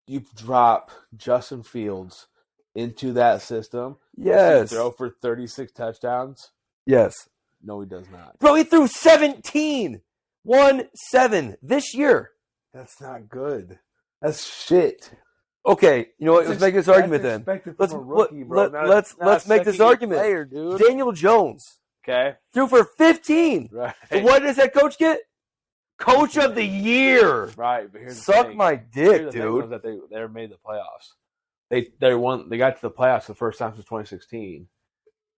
you drop Justin Fields into that system, Yes. does he throw for 36 touchdowns? Yes. No, he does not. Bro, he threw 17. 1-7 this year. That's not good. That's shit. Okay, you know what? Let's make this argument then. Let's Let's make this argument. Player, dude. Daniel Jones Okay. threw for 15. Right. But what does that coach get? Coach of the year. Right. But here's the Suck thing. my Here's dick, the thing dude. was that they made the playoffs. They won. They got to the playoffs the first time since 2016.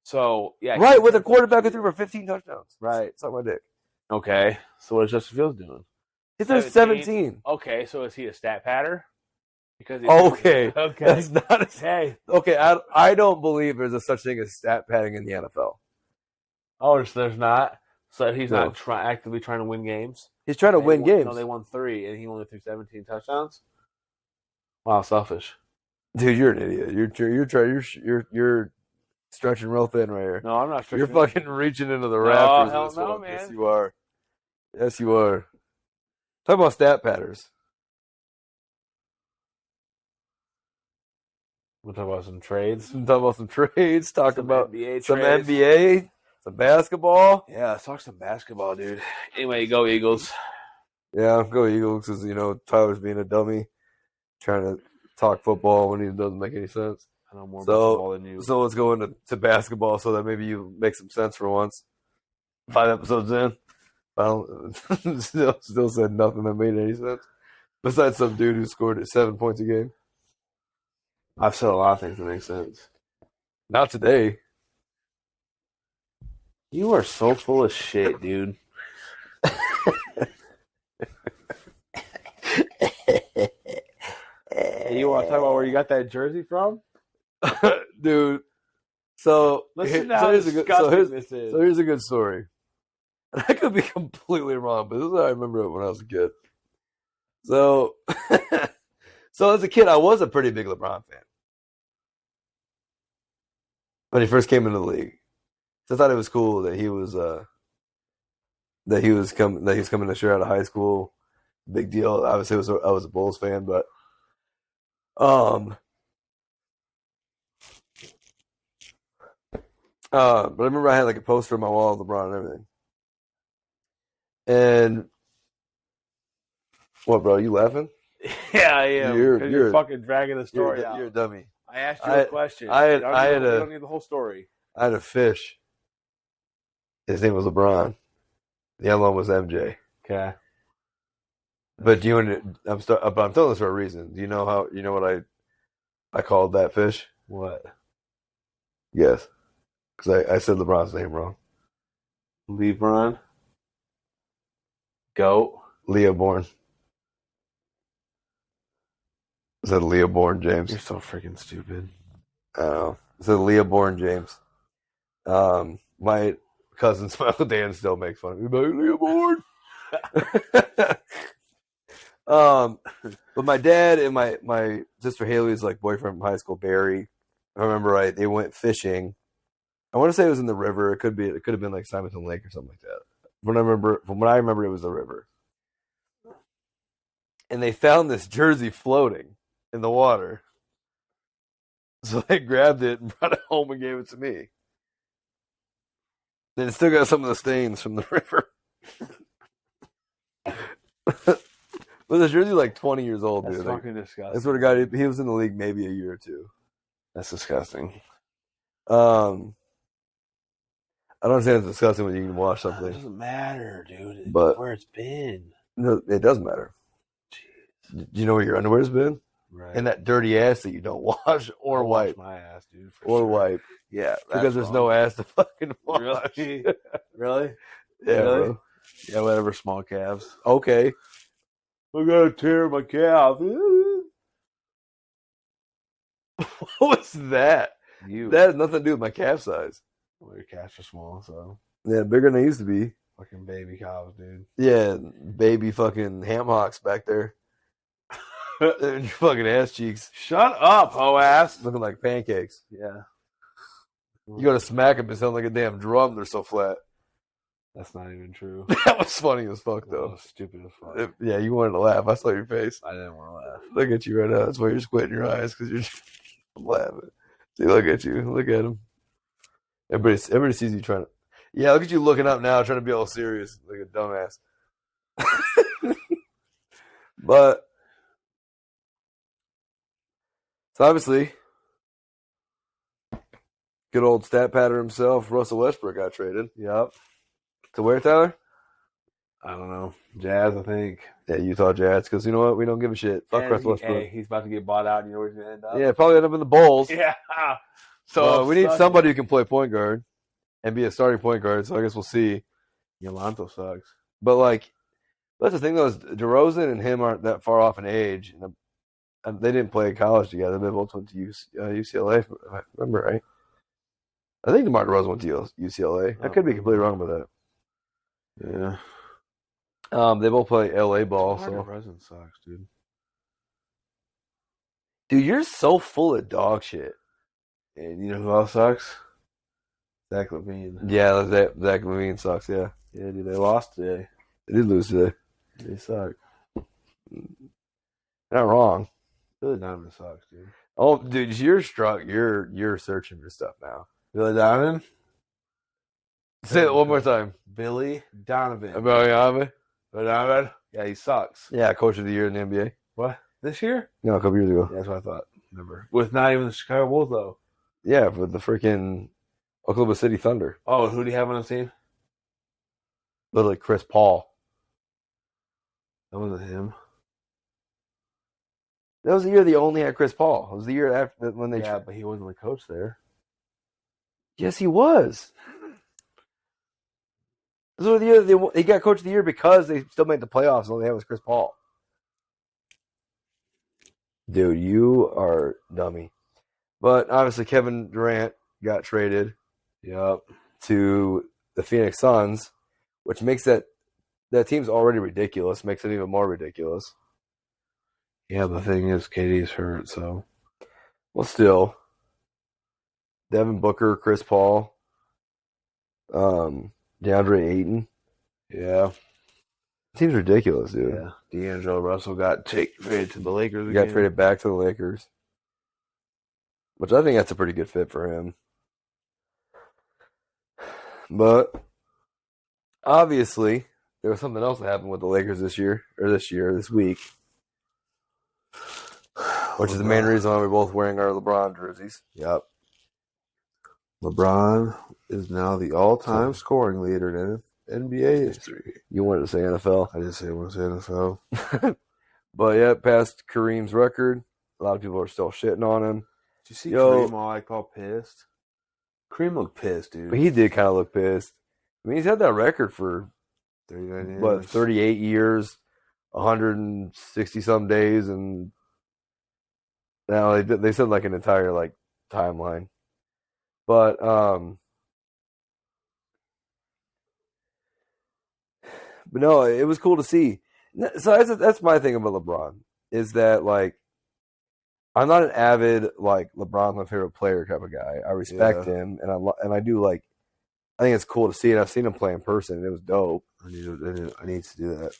So yeah. Right, with a quarterback who threw for 15 touchdowns. Right. Suck my dick. Okay. So what is Justin Fields doing? He threw 17. Okay. So is he a stat patter? Because Okay. Okay. That's not a, Hey. okay, I don't believe there's a such thing as stat padding in the NFL. Oh, there's not. So he's No. not actively trying to win games. He's trying to win games. No, they won 3, and he only threw 17 touchdowns. Wow, selfish. Dude, you're an idiot. You're stretching real thin right here. No, I'm not. You're fucking reaching into the rafters. hell of this no, one. man. Yes, you are. Yes, you are. Talk about stat patterns. We'll talk about some trades. Talk about some trades. Talk Some about NBA some trades. NBA, some basketball. Yeah, let's talk some basketball, dude. Anyway, go Eagles. Yeah, go Eagles because, Tyler's being a dummy trying to talk football when it doesn't make any sense. I know more So- about football than you. So let's go into basketball so that maybe you make some sense for once. 5 episodes in. Well, still said nothing that made any sense. Besides some dude who scored at 7 points a game. I've said a lot of things that make sense. Not today. You are so full of shit, dude. Hey, you want to talk about where you got that jersey from? Dude. So Listen to so how here's a good disgusting this is. so here's a good story. And I could be completely wrong, but this is how I remember it when I was a kid. So So as a kid, I was a pretty big LeBron fan when he first came into the league. So I thought it was cool that he was coming to share out of high school. Big deal. Obviously, I was a Bulls fan, but but I remember I had like a poster on my wall of LeBron and everything. And what, bro? You laughing? Yeah, I am. Because you're You're fucking dragging the story out. you're a dummy. I asked you a question. I You don't need the whole story. had a fish. His name was LeBron. The other one was MJ. Okay. But I'm telling this for a reason. Do you know what I called that fish? What? Yes, because I said LeBron's name wrong. LeBron? Goat? Leo Bourne. I said Leo Bourne James. You're so freaking stupid. I don't know. I said Leo Bourne James. My cousins, my uncle Dan still makes fun of me about Leo Bourne. But my dad and my sister Haley's like boyfriend from high school, Barry, if I remember right, they went fishing. I want to say it was in the river. It could have been like Simonton Lake or something like that. From what I remember, it was the river. And they found this jersey floating in the water. So they grabbed it and brought it home and gave it to me. And it still got some of the stains from the river. But the jersey like 20 years old, That's dude. fucking disgusting. I swear to God, he was in the league maybe a year or two. That's disgusting. I don't understand it's disgusting when you can wash It something. doesn't matter, dude. But where it's been. No, it does matter. Jeez. Do you know where your underwear's been? Right. And that dirty ass that you don't wash or I'll wipe. wash my ass, dude. Or sure. wipe. Yeah. Because there's no ass to fucking wash. Really? Really? Yeah, really? bro. Yeah, whatever, small calves. Okay. I gotta tear my calf. What was that? You. That has nothing to do with my calf size. Well, your calves are small, so. Yeah, bigger than they used to be. Fucking baby cows, dude. Yeah, baby fucking ham hocks back there. Your fucking ass cheeks. Shut up, hoe ass. Looking like pancakes. Yeah. You go to smack them and sound like a damn drum. They're so flat. That's not even true. That was funny as fuck, That though. was stupid as fuck. Yeah, you wanted to laugh. I saw your face. I didn't want to laugh. Look at you right now. That's why you're squinting your eyes, because you're laughing. See, look at you. Look at him. Everybody sees you trying to. Yeah, look at you looking up now, trying to be all serious, like a dumbass. But so obviously, good old stat patter himself, Russell Westbrook got traded. Yep. To where, Tyler? I don't know. Jazz, I think. Yeah, Utah Jazz, because you know what? We don't give a shit. Fuck Russell Westbrook. Hey, he's about to get bought out, and you know where he's going to end up? Yeah, probably end up in the Bulls. Yeah. So we need somebody who can play point guard and be a starting point guard. So I guess we'll see. Yolanta sucks. But like, that's the thing though. Is DeRozan and him aren't that far off in age, and they didn't play college together. They both went to UCLA. If I remember right. I think DeMar DeRozan went to UCLA. I could be completely wrong about that. Yeah. They both play LA ball. So DeRozan sucks, dude. Dude, you're so full of dog shit. And you know who else sucks? Zach LaVine. Yeah, Zach LaVine sucks. Yeah, Yeah, dude, they lost today. they did lose today. They suck. Not wrong. Billy Diamond sucks, dude. Oh, dude, you're struck. You're searching for stuff now. Billy Donovan? Say it one more time. Billy Donovan. Billy Donovan? Billy Donovan? Yeah, he sucks. Yeah, coach of the year in the NBA. What? This year? No, a couple years ago. Yeah, that's what I thought. Remember. With not even the Chicago Bulls, though. Yeah, for the freaking Oklahoma City Thunder. Oh, who do you have on the team? Literally Chris Paul. That wasn't him. That was the year they only had Chris Paul. It was the year after when they. Yeah, but he wasn't the coach there. Yes, he was. This was the year they got coach of the year because they still made the playoffs and all they had was Chris Paul. Dude, you are dummy. But obviously Kevin Durant got traded to the Phoenix Suns, which makes that team's already ridiculous, makes it even more ridiculous. Yeah, the thing is, Katie's hurt, so Well, still, Devin Booker, Chris Paul, DeAndre Ayton. yeah, Seems ridiculous, dude. yeah. D'Angelo Russell got traded to the Lakers He got again. traded back to the Lakers, which I think that's a pretty good fit for him. But obviously, there was something else that happened with the Lakers this week, which is the main reason why we're both wearing our LeBron jerseys. Yep. LeBron is now the all-time scoring leader in NBA history. You wanted to say NFL. I didn't say I want to say NFL. But yeah, past Kareem's record. A lot of people are still shitting on him. Did you see Kareem all I call pissed? Kareem looked pissed, dude. But he did kind of look pissed. I mean, he's had that record for 39 years. What, 38 years, 160-some days, and now they said like an entire like timeline. But no, it was cool to see. So that's my thing about LeBron is that like I'm not an avid like LeBron's my favorite player type of guy. I respect him, and I do like. I think it's cool to see it. I've seen him play in person, and it was dope. I need to do that.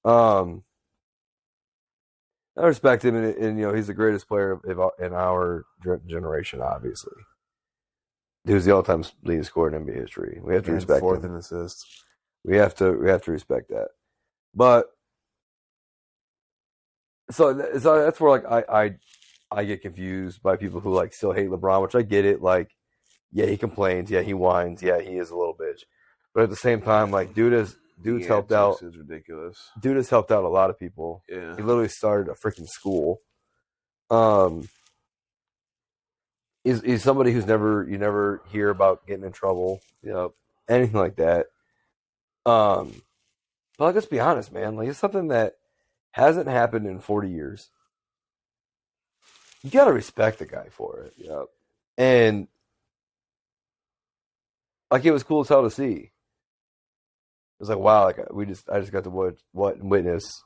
I respect him, and you know he's the greatest player in our generation. Obviously, he was the all-time leading scorer in NBA history. We have to respect fourth him. in assists. We have to respect that. But so that's where like I get confused by people who like still hate LeBron, which I get it. Like, yeah, he complains, yeah, he whines, yeah, he is a little bitch. But at the same time, like, dude's helped out. Is ridiculous. Dude has helped out a lot of people. Yeah, he literally started a freaking school. He's somebody you never hear about getting in trouble. Yep. Anything like that. But like, let's be honest, man. Like, it's something that hasn't happened in 40 years. You gotta respect the guy for it. Yep. And like, it was cool as hell to see. It was like, wow, like I just got to witness.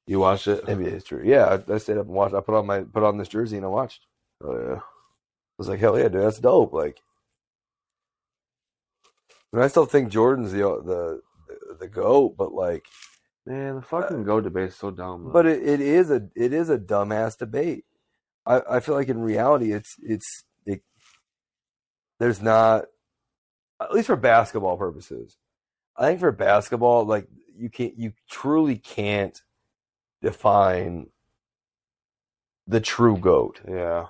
You watched it? NBA history. Yeah, I stayed up and watched. I put on this jersey and I watched. Oh yeah. I was like, hell yeah, dude, that's dope. Like, and I still think Jordan's the GOAT, but like, man, the fucking GOAT debate is so dumb. Though. But it is a dumbass debate. I feel like in reality, there's not, at least for basketball purposes. I think for basketball, like you truly can't define the true GOAT. Yeah.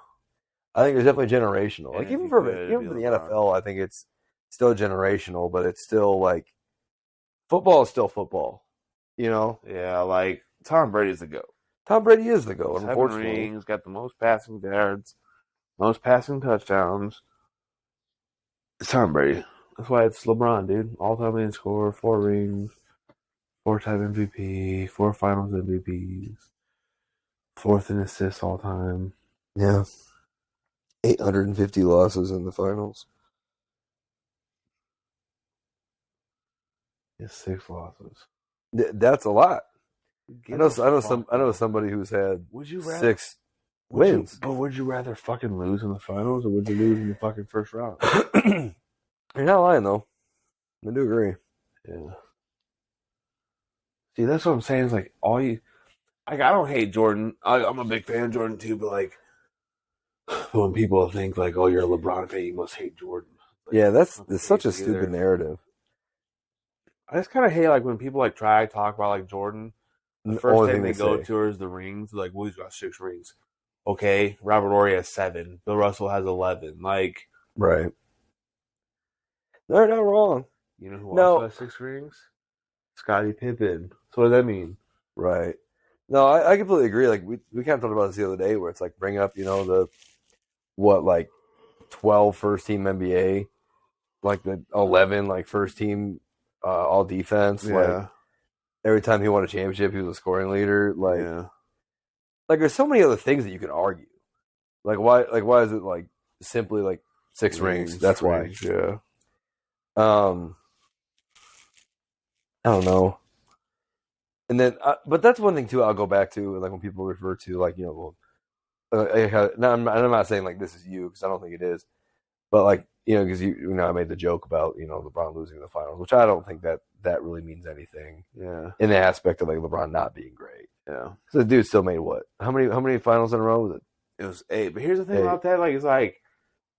I think it's definitely generational. Like even for the NFL, I think it's still generational, but it's still like football is still football. You know? Yeah, like Tom Brady's the GOAT. Tom Brady is the GOAT. 7 unfortunately, rings, got the most passing yards, most passing touchdowns. It's Tom Brady. That's why it's LeBron, dude. All-time leading scorer, 4 rings, 4-time MVP, 4 Finals MVPs, 4th in assists all time. Yeah. 850 losses in the finals. It's 6 losses. That's a lot. I know somebody who's had 6 wins. But would you rather fucking lose in the finals or would you lose in the fucking first round? You're not lying though. I do agree. Yeah. See, that's what I'm saying. Is like I don't hate Jordan. I'm a big fan of Jordan too. But like, when people think like, "Oh, you're a LeBron fan, you must hate Jordan." Like, yeah, that's such a stupid narrative. I just kind of hate like when people like try to talk about like Jordan. The first thing they go to is the rings. Like, well, he's got 6 rings. Okay, Robert Horry has 7. Bill Russell has 11. Like, right? They're not wrong. You know who also has 6 rings? Scottie Pippen. So what does that mean? Right. No, I completely agree. Like we kind of talked about this the other day, where it's like bring up, the 12 first team NBA, like the 11 like first team all defense. Yeah. Like every time he won a championship, he was a scoring leader. Like there's so many other things that you can argue. Like why is it like simply like 6 rings? That's why. Yeah. I don't know. And then, but that's one thing too. I'll go back to like when people refer to like well, no, I'm not saying like this is you because I don't think it is, but like because I made the joke about LeBron losing the finals, which I don't think that really means anything. Yeah. In the aspect of like LeBron not being great. Yeah. So the dude still made what? How many finals in a row was it? It was 8. But here's the thing 8. about that, like it's like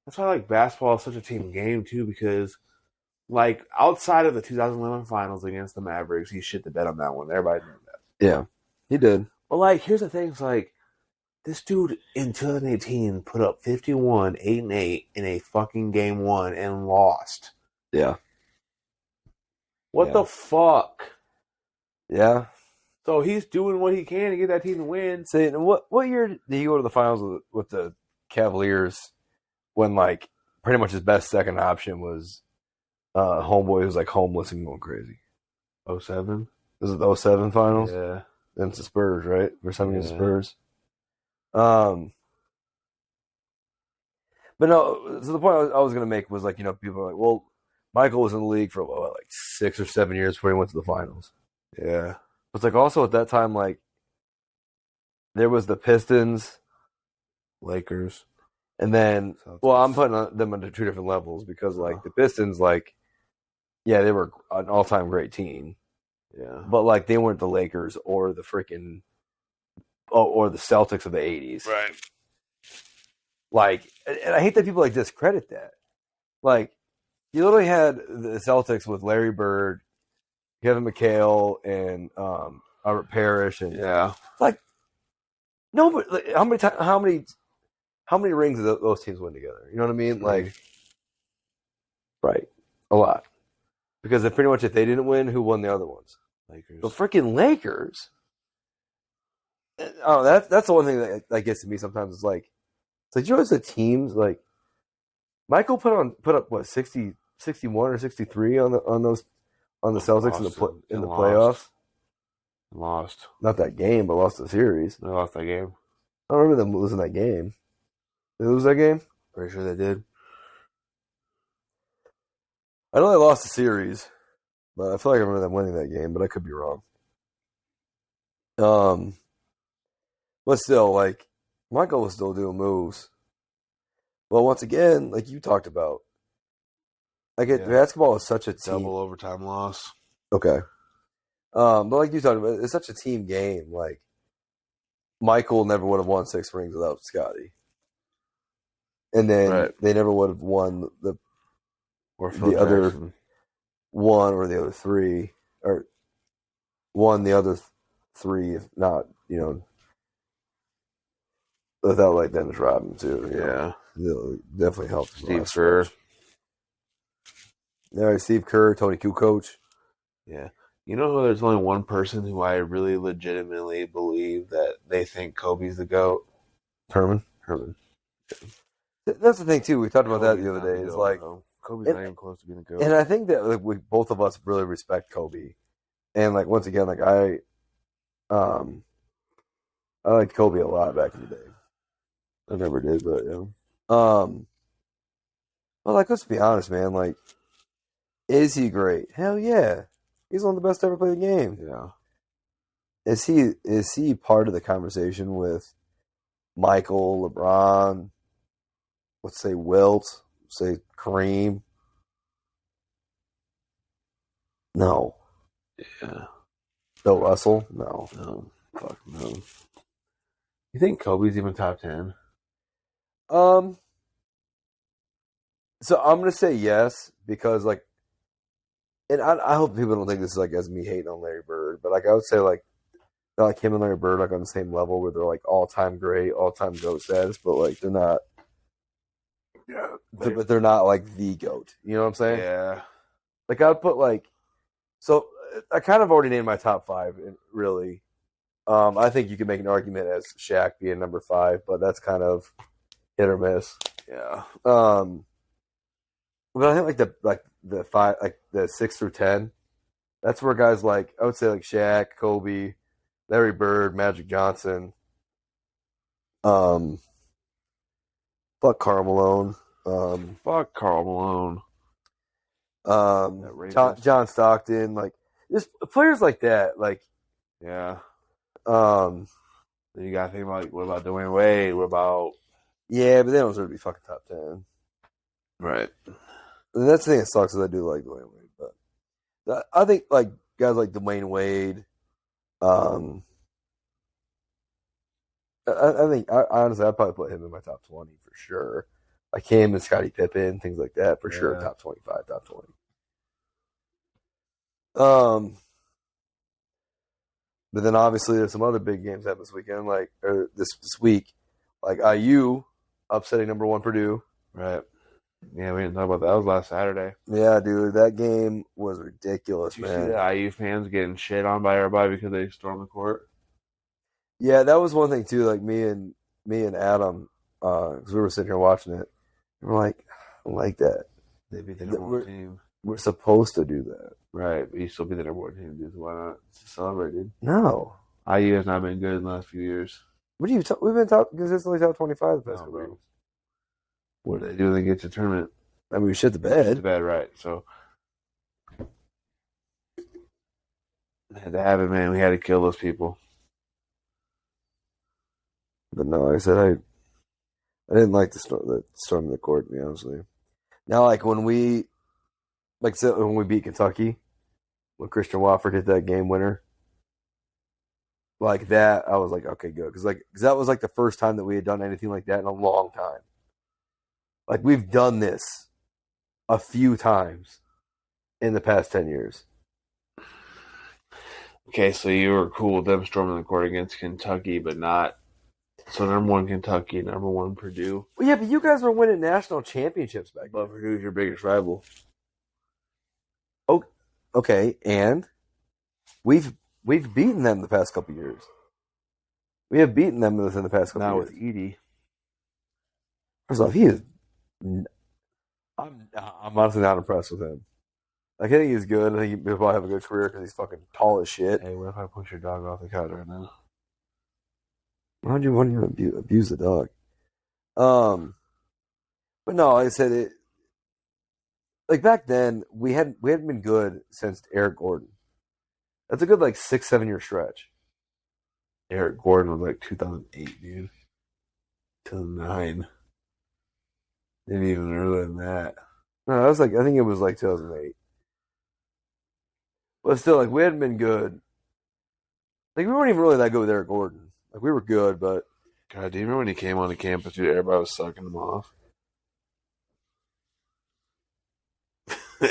that's why like basketball is such a team game too, because like outside of the 2011 finals against the Mavericks, he shit the bed on that one. Everybody knew that. Yeah, he did. But like here's the thing, it's like this dude in 2018 put up 51, 8 and 8 in a fucking game 1 and lost. Yeah. What the fuck? Yeah. So he's doing what he can to get that team to win. See, and what year did he go to the finals with the Cavaliers when like pretty much his best second option was homeboy who was like homeless and going crazy? 07? This is the 07 finals? Yeah. Then it's the Spurs, right? For some of the Spurs. But no, so the point I was going to make was like, people are like, well, Michael was in the league for like 6 or 7 years before he went to the finals. Yeah. It's like also at that time, like there was the Pistons, Lakers, and then I'm putting them into 2 different levels because like the Pistons, like they were an all-time great team, but like they weren't the Lakers or the freaking or the Celtics of the '80s, right? Like, and I hate that people like discredit that. Like, you literally had the Celtics with Larry Bird, Kevin McHale, and Robert Parrish, and like nobody. Like, how many rings did those teams win together? You know what I mean? Like, right, a lot. Because if they didn't win, who won the other ones? Lakers. The freaking Lakers. Oh, that's the one thing that gets to me sometimes. It's like the teams like Michael put up what 60, 61 or 63 on the Celtics in the playoffs. Lost. Not that game, but lost the series. They lost that game. I don't remember them losing that game. Did they lose that game? Pretty sure they did. I know they lost the series, but I feel like I remember them winning that game, but I could be wrong. But still, like, Michael was still doing moves. Well, once again, like you talked about, like basketball is such a team. Double overtime loss. Okay. But like you talked about, it's such a team game. Like, Michael never would have won 6 rings without Scotty. And then they never would have won the other one or the other 3, or won the other 3, if not, without like Dennis Rodman too. Yeah. Definitely helped. Steve Kerr. All right, Steve Kerr, Tony Kukoc. Yeah. There's only one person who I really legitimately believe that they think Kobe's the GOAT. Herman. That's the thing too. We talked about that the other day. It's like Kobe's not even close to being the GOAT. And I think that like both of us really respect Kobe. And like once again, like I liked Kobe a lot back in the day. I never did, but yeah. Well, like let's be honest, man. Like, is he great? Hell yeah. He's one of the best to ever play the game. Yeah. Is he part of the conversation with Michael, LeBron, let's say Wilt, say Kareem? No. Yeah. Bill Russell? No. No. Fuck no. You think Kobe's even top 10? So I'm gonna say yes because like, and I hope people don't think this is like as me hating on Larry Bird, but like I would say like him and Larry Bird like on the same level where they're like all time great, all time GOAT status, but like they're not. Yeah. But they're not like the GOAT. You know what I'm saying? Yeah. Like I'd put like, so I kind of already named my top 5 really. I think you could make an argument as Shaq being number 5, but that's kind of hit or miss. Yeah. But I think like the 5, like the 6 through 10, that's where guys like I would say like Shaq, Kobe, Larry Bird, Magic Johnson, fuck Karl Malone, Fuck Karl Malone. John Stockton, like just players like that, like Yeah. Um, Then you gotta think about what about Dwayne Wade? What about yeah, but they don't deserve to be fucking top 10. right? And that's the thing that sucks is I do like Dwayne Wade, but I think like guys like Dwayne Wade. Um, I think honestly I'd probably put him in my top 20 for sure. Like him and Scottie Pippen, things like that for sure. Yeah. Top 25, top 20. Um, but then obviously there's some other big games happening this weekend, like or this week, like IU upsetting number one Purdue. Right. Yeah, we didn't talk about that. That was last Saturday. Yeah, dude, that game was ridiculous, Did you see man. the IU fans getting shit on by everybody because they stormed the court? Yeah, that was one thing too. Like me and Adam, because we were sitting here watching it, and we're like, I don't like that. They beat the number one We're team. we're supposed to do that. Right, but you still beat the number one team, dude. So why not? Just celebrate, dude. No, IU has not been good in the last few years. what do you? We've been top consistently top 25 the past No, couple bro. years. What do they do when they get to the tournament? I mean, we shit the It's bed, bad, right? So they had to have it, man. We had to kill those people. but no, like I said I didn't like the storm of the court. To be honest with you. Now, like when we when we beat Kentucky, when Christian Wofford hit that game winner, like that, I was like, okay, good, because that was like the first time that we had done anything like that in a long time. Like we've done this a few times in the past 10 years. Okay, so you were cool with them storming the court against Kentucky, but not. So number one Kentucky, number one Purdue. Well, yeah, but you guys were winning national championships back then. But Purdue's your biggest rival. Oh, okay, and we've beaten them the past couple years. We have beaten them within the past couple Not years. with Edie. First off, he is. I'm honestly not impressed with him. Like, I think he's good. I think he'll probably have a good career because he's fucking tall as shit. Hey, what if I push your dog off the couch right now? Why'd you want to abuse the dog? But no, like I said it. Like back then, we hadn't been good since Eric Gordon. That's a good like 6-7 year stretch. Eric Gordon was like 2008, dude. 2009. Maybe even earlier than that. No, that was like I think it was like 2008. But still, like we hadn't been good. Like we weren't even really that good with Eric Gordon. Like we were good, but God, do you remember when he came on the campus, dude? Everybody was sucking him off.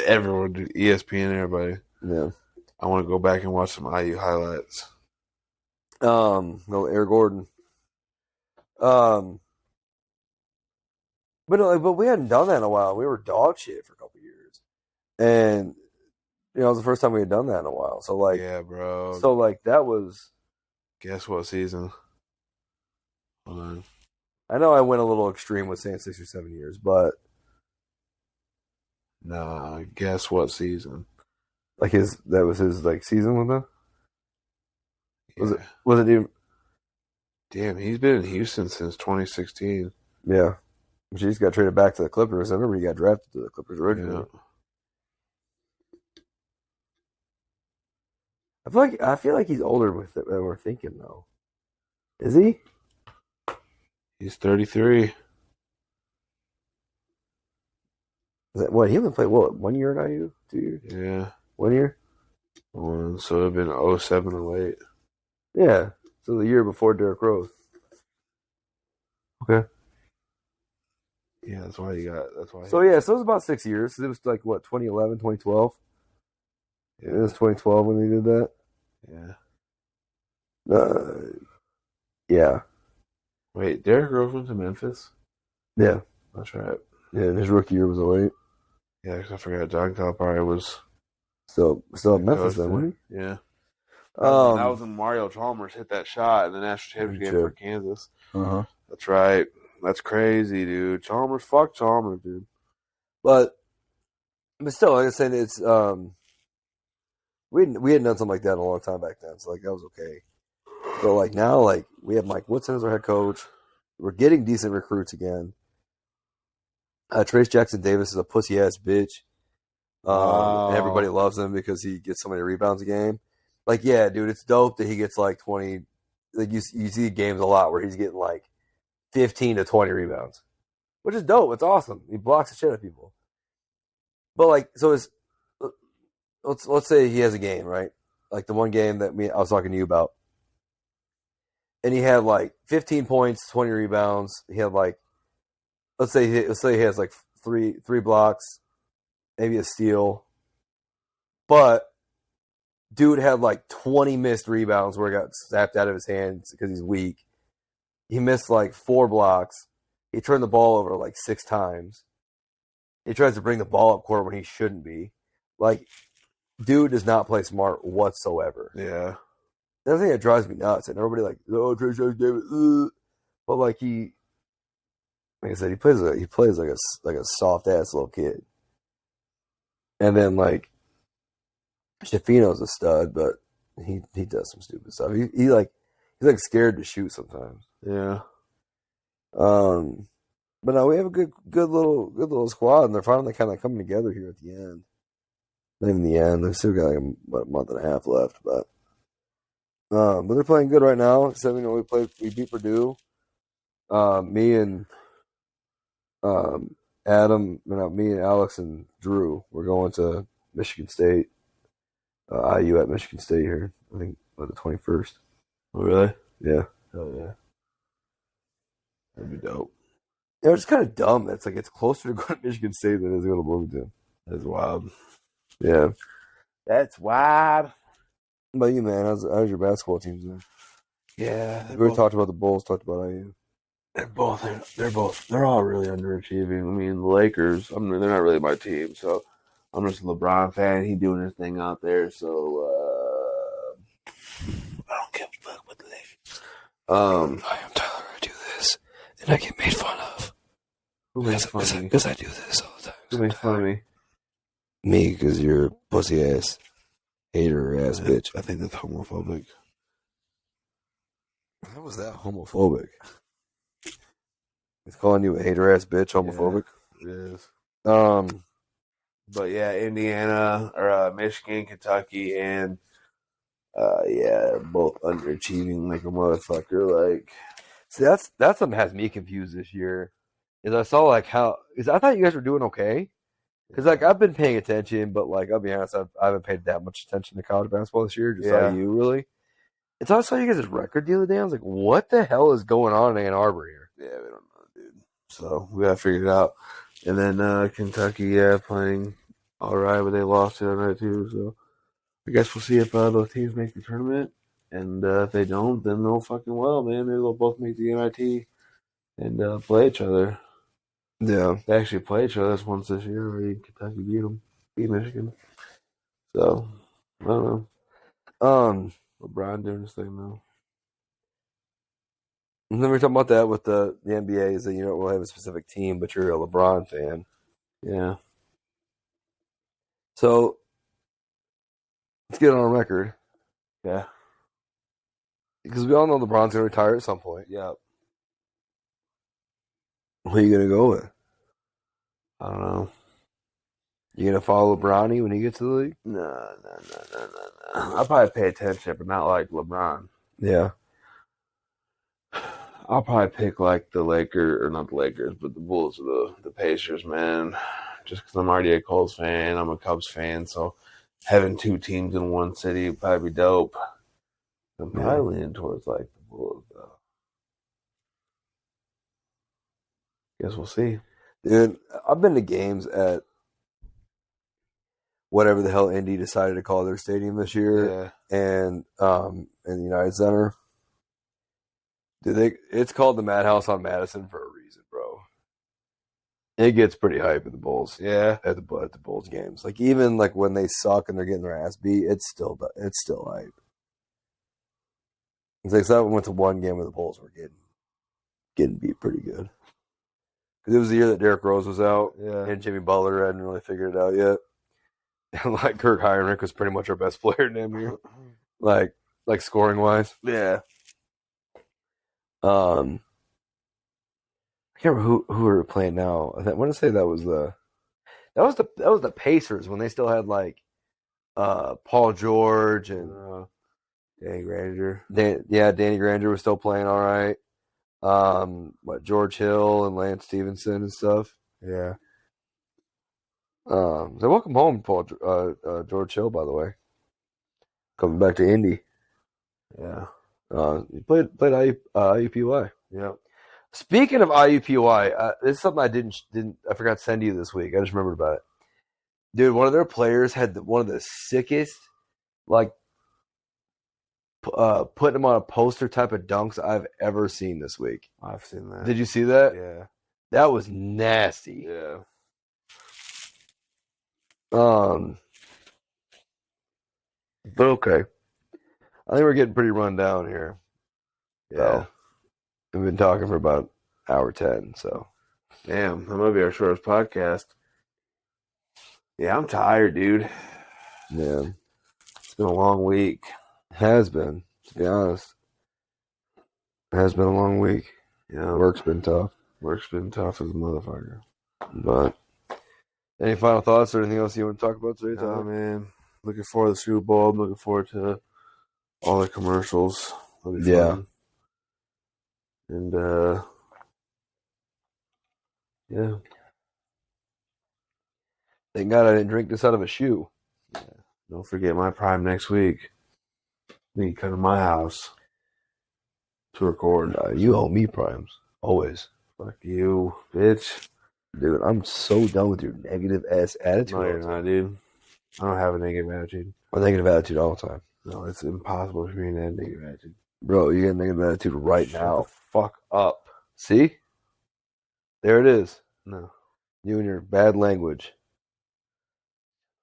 Everyone, dude, ESPN, everybody. yeah. I want to go back and watch some IU highlights. No, Eric Gordon. But we hadn't done that in a while. We were dog shit for a couple years, and it was the first time we had done that in a while. So like, Yeah, bro. so like that was. Guess what season? Hold on. I know I went a little extreme with saying 6 or 7 years, but Nah, guess what season? like that was his like season with them. Was Yeah. it even? Damn, he's been in Houston since 2016. Yeah, he just got traded back to the Clippers. I remember he got drafted to the Clippers originally. Yeah. I feel like he's older with it than we're thinking though. Is he? He's 33. Is that what he only played? What 1 year at IU? 2 years? Yeah. 1 year? So it would have been 07 or 08. Yeah. So the year before Derrick Rose. Okay. Yeah, that's why you got. That's why. So yeah, so it was about 6 years. It was like what 2011, 2012. Yeah. It was 2012 when they did that. Yeah. Yeah. Wait, Derrick Rose went to Memphis? Yeah. That's right. Yeah. And his rookie year was 08. Yeah, because I forgot John Calipari was Still at Memphis coach then, there. wasn't he? Yeah. That was when Mario Chalmers hit that shot in the national championship game for Kansas. Uh-huh. That's right. That's crazy, dude. Chalmers, fuck Chalmers, dude. But still, like I said, it's we hadn't done something like that in a long time back then, so like that was okay. But like now, like we have Mike Woodson as our head coach. We're getting decent recruits again. Trace Jackson Davis is a pussy ass bitch. And everybody loves him because he gets so many rebounds a game. like, yeah, dude, it's dope that he gets like 20. Like you see games a lot where he's getting like 15 to 20 rebounds, which is dope. It's awesome. He blocks the shit out of people. But like, so it's let's say he has a game, right? Like the one game that I was talking to you about, and he had like 15 points, 20 rebounds. He had like let's say he has like three blocks, maybe a steal, but dude had like 20 missed rebounds where it got snapped out of his hands because he's weak. He missed like 4 blocks. He turned the ball over like 6 times. He tries to bring the ball up court when he shouldn't be. Like, dude does not play smart whatsoever. Yeah. That's the thing that drives me nuts. And everybody like, oh, Trace David, but like like I said, he plays like a soft ass little kid. And then like Shafino's a stud, but he does some stupid stuff. He's like scared to shoot sometimes. Yeah. But no, we have a good little squad, and they're finally kind of coming together here at the end. Not even the end. They've still got like a month and a half left, but they're playing good right now. So we beat Purdue. Me and me and Alex and Drew, we're going to Michigan State, IU at Michigan State here. I think on the 21st. Oh, really? Yeah. Oh, yeah. That'd be dope. Yeah, it's kind of dumb. It's like it's closer to go to Michigan State than it is to go to Bloomington. That's wild. Yeah. That's wild. How about you, man? How's your basketball teams doing? Yeah. We already talked about the Bulls, talked about IU. They're all really underachieving. I mean, the Lakers, they're not really my team, so I'm just a LeBron fan. He doing his thing out there, so I don't give a fuck with the Lakers. Hi, I'm Tyler. I do this, and I get made fun of. Who makes fun of me? Because I do this all the time. Who makes fun of me? Me, because you're a pussy ass, hater ass bitch. I think that's homophobic. How was that homophobic? It's calling you a hater ass bitch homophobic? Yeah, it is. Um, But yeah, Indiana or Michigan, Kentucky, and both underachieving like a motherfucker. Like, see, that's something that has me confused this year. Is I saw like because I thought you guys were doing okay. Because like I've been paying attention, but like I'll be honest, I haven't paid that much attention to college basketball this year. Just Yeah. IU really. And so I saw you guys' record the other day. I was like, what the hell is going on in Ann Arbor here? yeah, we don't know, dude. So we gotta figure it out. And then Kentucky, playing all right, but they lost the other night too. So I guess we'll see if those teams make the tournament. And if they don't, then they'll fucking well, man. Maybe they'll both make the NIT and play each other. Yeah. They actually played each other once this year. Where Kentucky beat Michigan. So I don't know. LeBron doing his thing though. And then we're talking about that with the NBA is that you don't really have a specific team, but you're a LeBron fan. Yeah. So let's get on a record. Yeah. Because we all know LeBron's going to retire at some point. Yeah. Who are you going to go with? I don't know. You going to follow LeBron when he gets to the league? No. I'll probably pay attention, but not like LeBron. Yeah. I'll probably pick like the Lakers, or not the Lakers, but the Bulls or the Pacers, man. Just because I'm already a Colts fan, I'm a Cubs fan, so having 2 teams in one city would probably be dope. I'm probably leaning towards like the Bulls, though. Guess we'll see. Dude, I've been to games at whatever the hell Indy decided to call their stadium this year, and in the United Center. Dude, it's called the Madhouse on Madison for a reason, bro. It gets pretty hype at the Bulls. Yeah. At the Bulls games. Like even like when they suck and they're getting their ass beat, it's still hype. It's like I went to one game where the Bulls were getting beat pretty good. Because it was the year that Derrick Rose was out, and Jimmy Butler hadn't really figured it out yet. And like Kirk Heinrich was pretty much our best player damn near. Like scoring wise. Yeah. I can't remember who we were playing now. I want to say that was the Pacers when they still had like Paul George and Danny Granger. Danny Granger was still playing all right. George Hill and Lance Stevenson and stuff. Yeah. So welcome home, Paul. George Hill, by the way, coming back to Indy. Yeah. He played IUPUI. Yep. Speaking of IUPUI, this is something I forgot to send you this week. I just remembered about it. Dude, one of their players had one of the sickest, like, putting him on a poster type of dunks I've ever seen this week. I've seen that. Did you see that? Yeah. That was nasty. Yeah. But okay. I think we're getting pretty run down here. Yeah. So, we've been talking for about hour 10, so. Damn, that might be our shortest podcast. Yeah, I'm tired, dude. Yeah. It's been a long week. Has been, to be honest. It has been a long week. Yeah. Work's been tough. Work's been tough as a motherfucker. But any final thoughts or anything else you want to talk about today, Oh, Tyler? man. Looking forward to the Super Bowl. I'm looking forward to all the commercials. It'll be Yeah. fun. And, yeah. Thank God I didn't drink this out of a shoe. Yeah. Don't forget my prime next week. You can come to my house to record. You owe me primes. Always. Fuck you, bitch. Dude, I'm so done with your negative ass attitude. No, you're not, dude. I don't have a negative attitude. I'm negative attitude all the time. No, it's impossible for me to have a negative attitude. Bro, you got a negative attitude right Shut now. the fuck up. See? There it is. No. You and your bad language.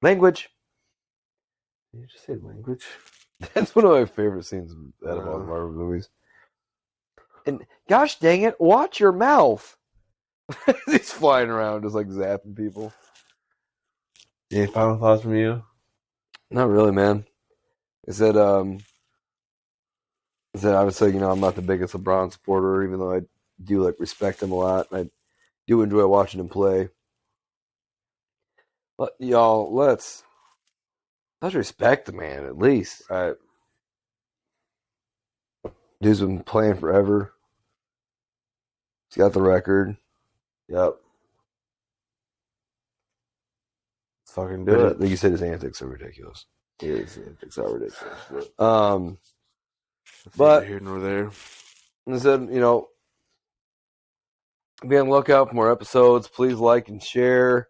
Language. Did you just say language? That's one of my favorite scenes out of all the Marvel movies. And gosh dang it, watch your mouth. He's flying around just like zapping people. Any final thoughts from you? Not really, man. I said I would say, I'm not the biggest LeBron supporter, even though I do like respect him a lot. And I do enjoy watching him play. But y'all, let's respect the man at least. Right. Dude's been playing forever. He's got the record. Yep. Let's fucking do it. Like you said, his antics are ridiculous. His antics are ridiculous. But here nor there. I said, be on the lookout for more episodes. Please like and share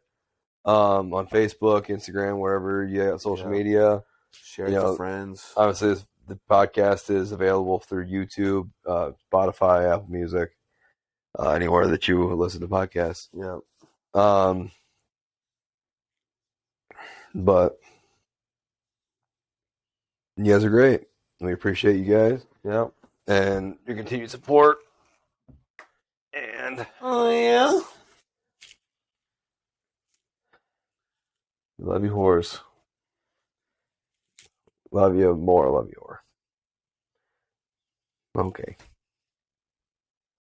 on Facebook, Instagram, wherever you have social media. Share it with friends. Obviously, the podcast is available through YouTube, Spotify, Apple Music, anywhere that you listen to podcasts. Yeah. But you guys are great. We appreciate you guys. Yep. And your continued support. And oh yeah. Love you, horse. Love you more. Love you more. Okay.